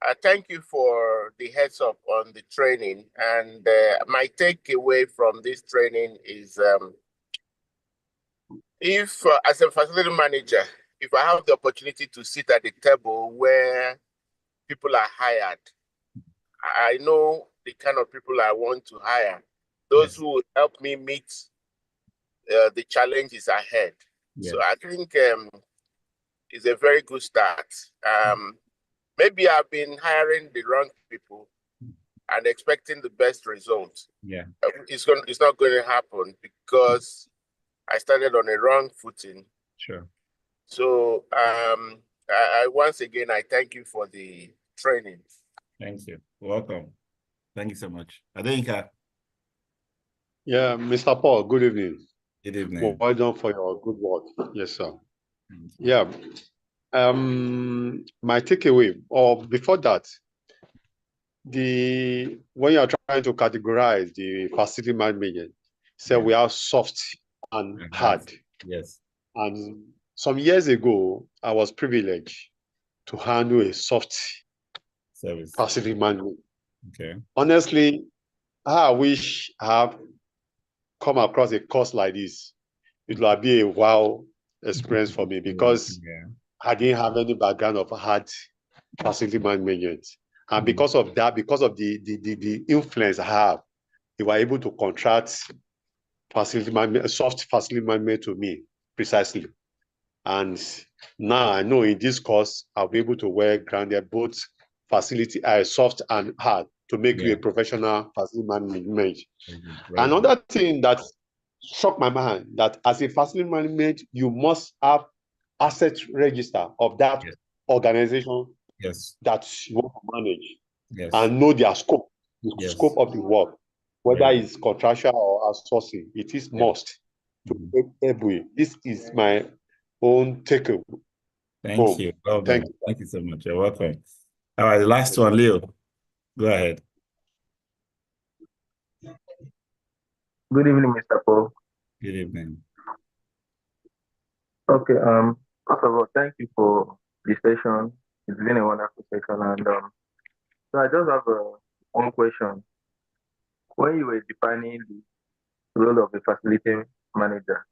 I thank you for the heads up on the training. And my takeaway from this training is if, as a facility manager, if I have the opportunity to sit at the table where people are hired, I know the kind of people I want to hire, those who will help me meet the challenges ahead. Yes. So I think it's a very good start. Maybe I've been hiring the wrong people and expecting the best results. Yeah, it's not going to happen because I started on a wrong footing. Sure. So I once again I thank you for the training. Thank you. Welcome. Thank you so much. Adenka. Yeah, Mr. Paul, good evening. Good evening. Well done for your good work. Yes, sir. Yeah. My takeaway, or before that, when you are trying to categorize the facility management, so we have soft and hard. Yes. And some years ago, I was privileged to handle a soft service facility management. Okay. Honestly, I wish I have come across a course like this. It will be a wow experience for me because I didn't have any background of hard facility management. And because of that, because of the influence I have, they were able to contract facility management, soft facility management to me precisely. And now I know in this course, I'll be able to wear grounded both facility, soft and hard to make you a professional facility management. Another thing that struck my mind, that as a facility management, you must have asset register of that organization that you want to manage and know their scope, the scope of the work, whether it's contractual or outsourcing. It is must to be able. This is my own takeaway. Thank you. Well done. Thank you so much. You're welcome. All right, the last one, Leo. Go ahead. Good evening, Mr. Paul. Good evening. Okay, first of all, thank you for the session. It's been a wonderful session, and so I just have one question. When you were defining the role of the facility manager,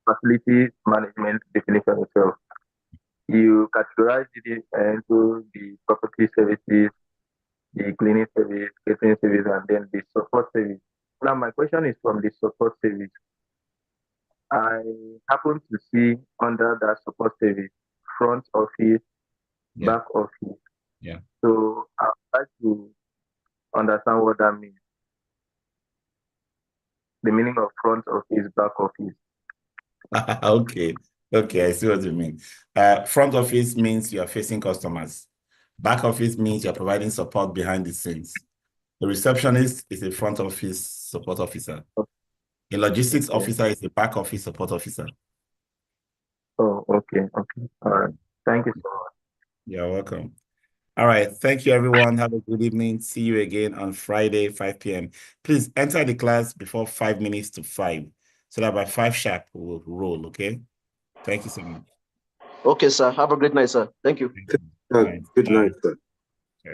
facility management definition itself, you categorized it into the property services, the cleaning service, catering service, and then the support service. Now, my question is from the support service. I happen to see under that support service, front office, back office. Yeah. So I would like to understand what that means. The meaning of front office, back office. Okay, I see what you mean. Front office means you are facing customers. Back office means you're providing support behind the scenes. The receptionist is a front office support officer. A logistics officer is a back office support officer. Oh, okay. All right. Thank you so much. You're welcome. All right. Thank you, everyone. Have a good evening. See you again on Friday, 5 p.m. Please enter the class before 5 minutes to 5, so that by 5 sharp, we'll roll, okay? Thank you so much. Okay, sir. Have a great night, sir. Thank you. Good night, sir.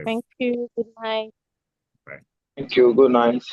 Thank you. Good night. Bye. Thank you. Good night.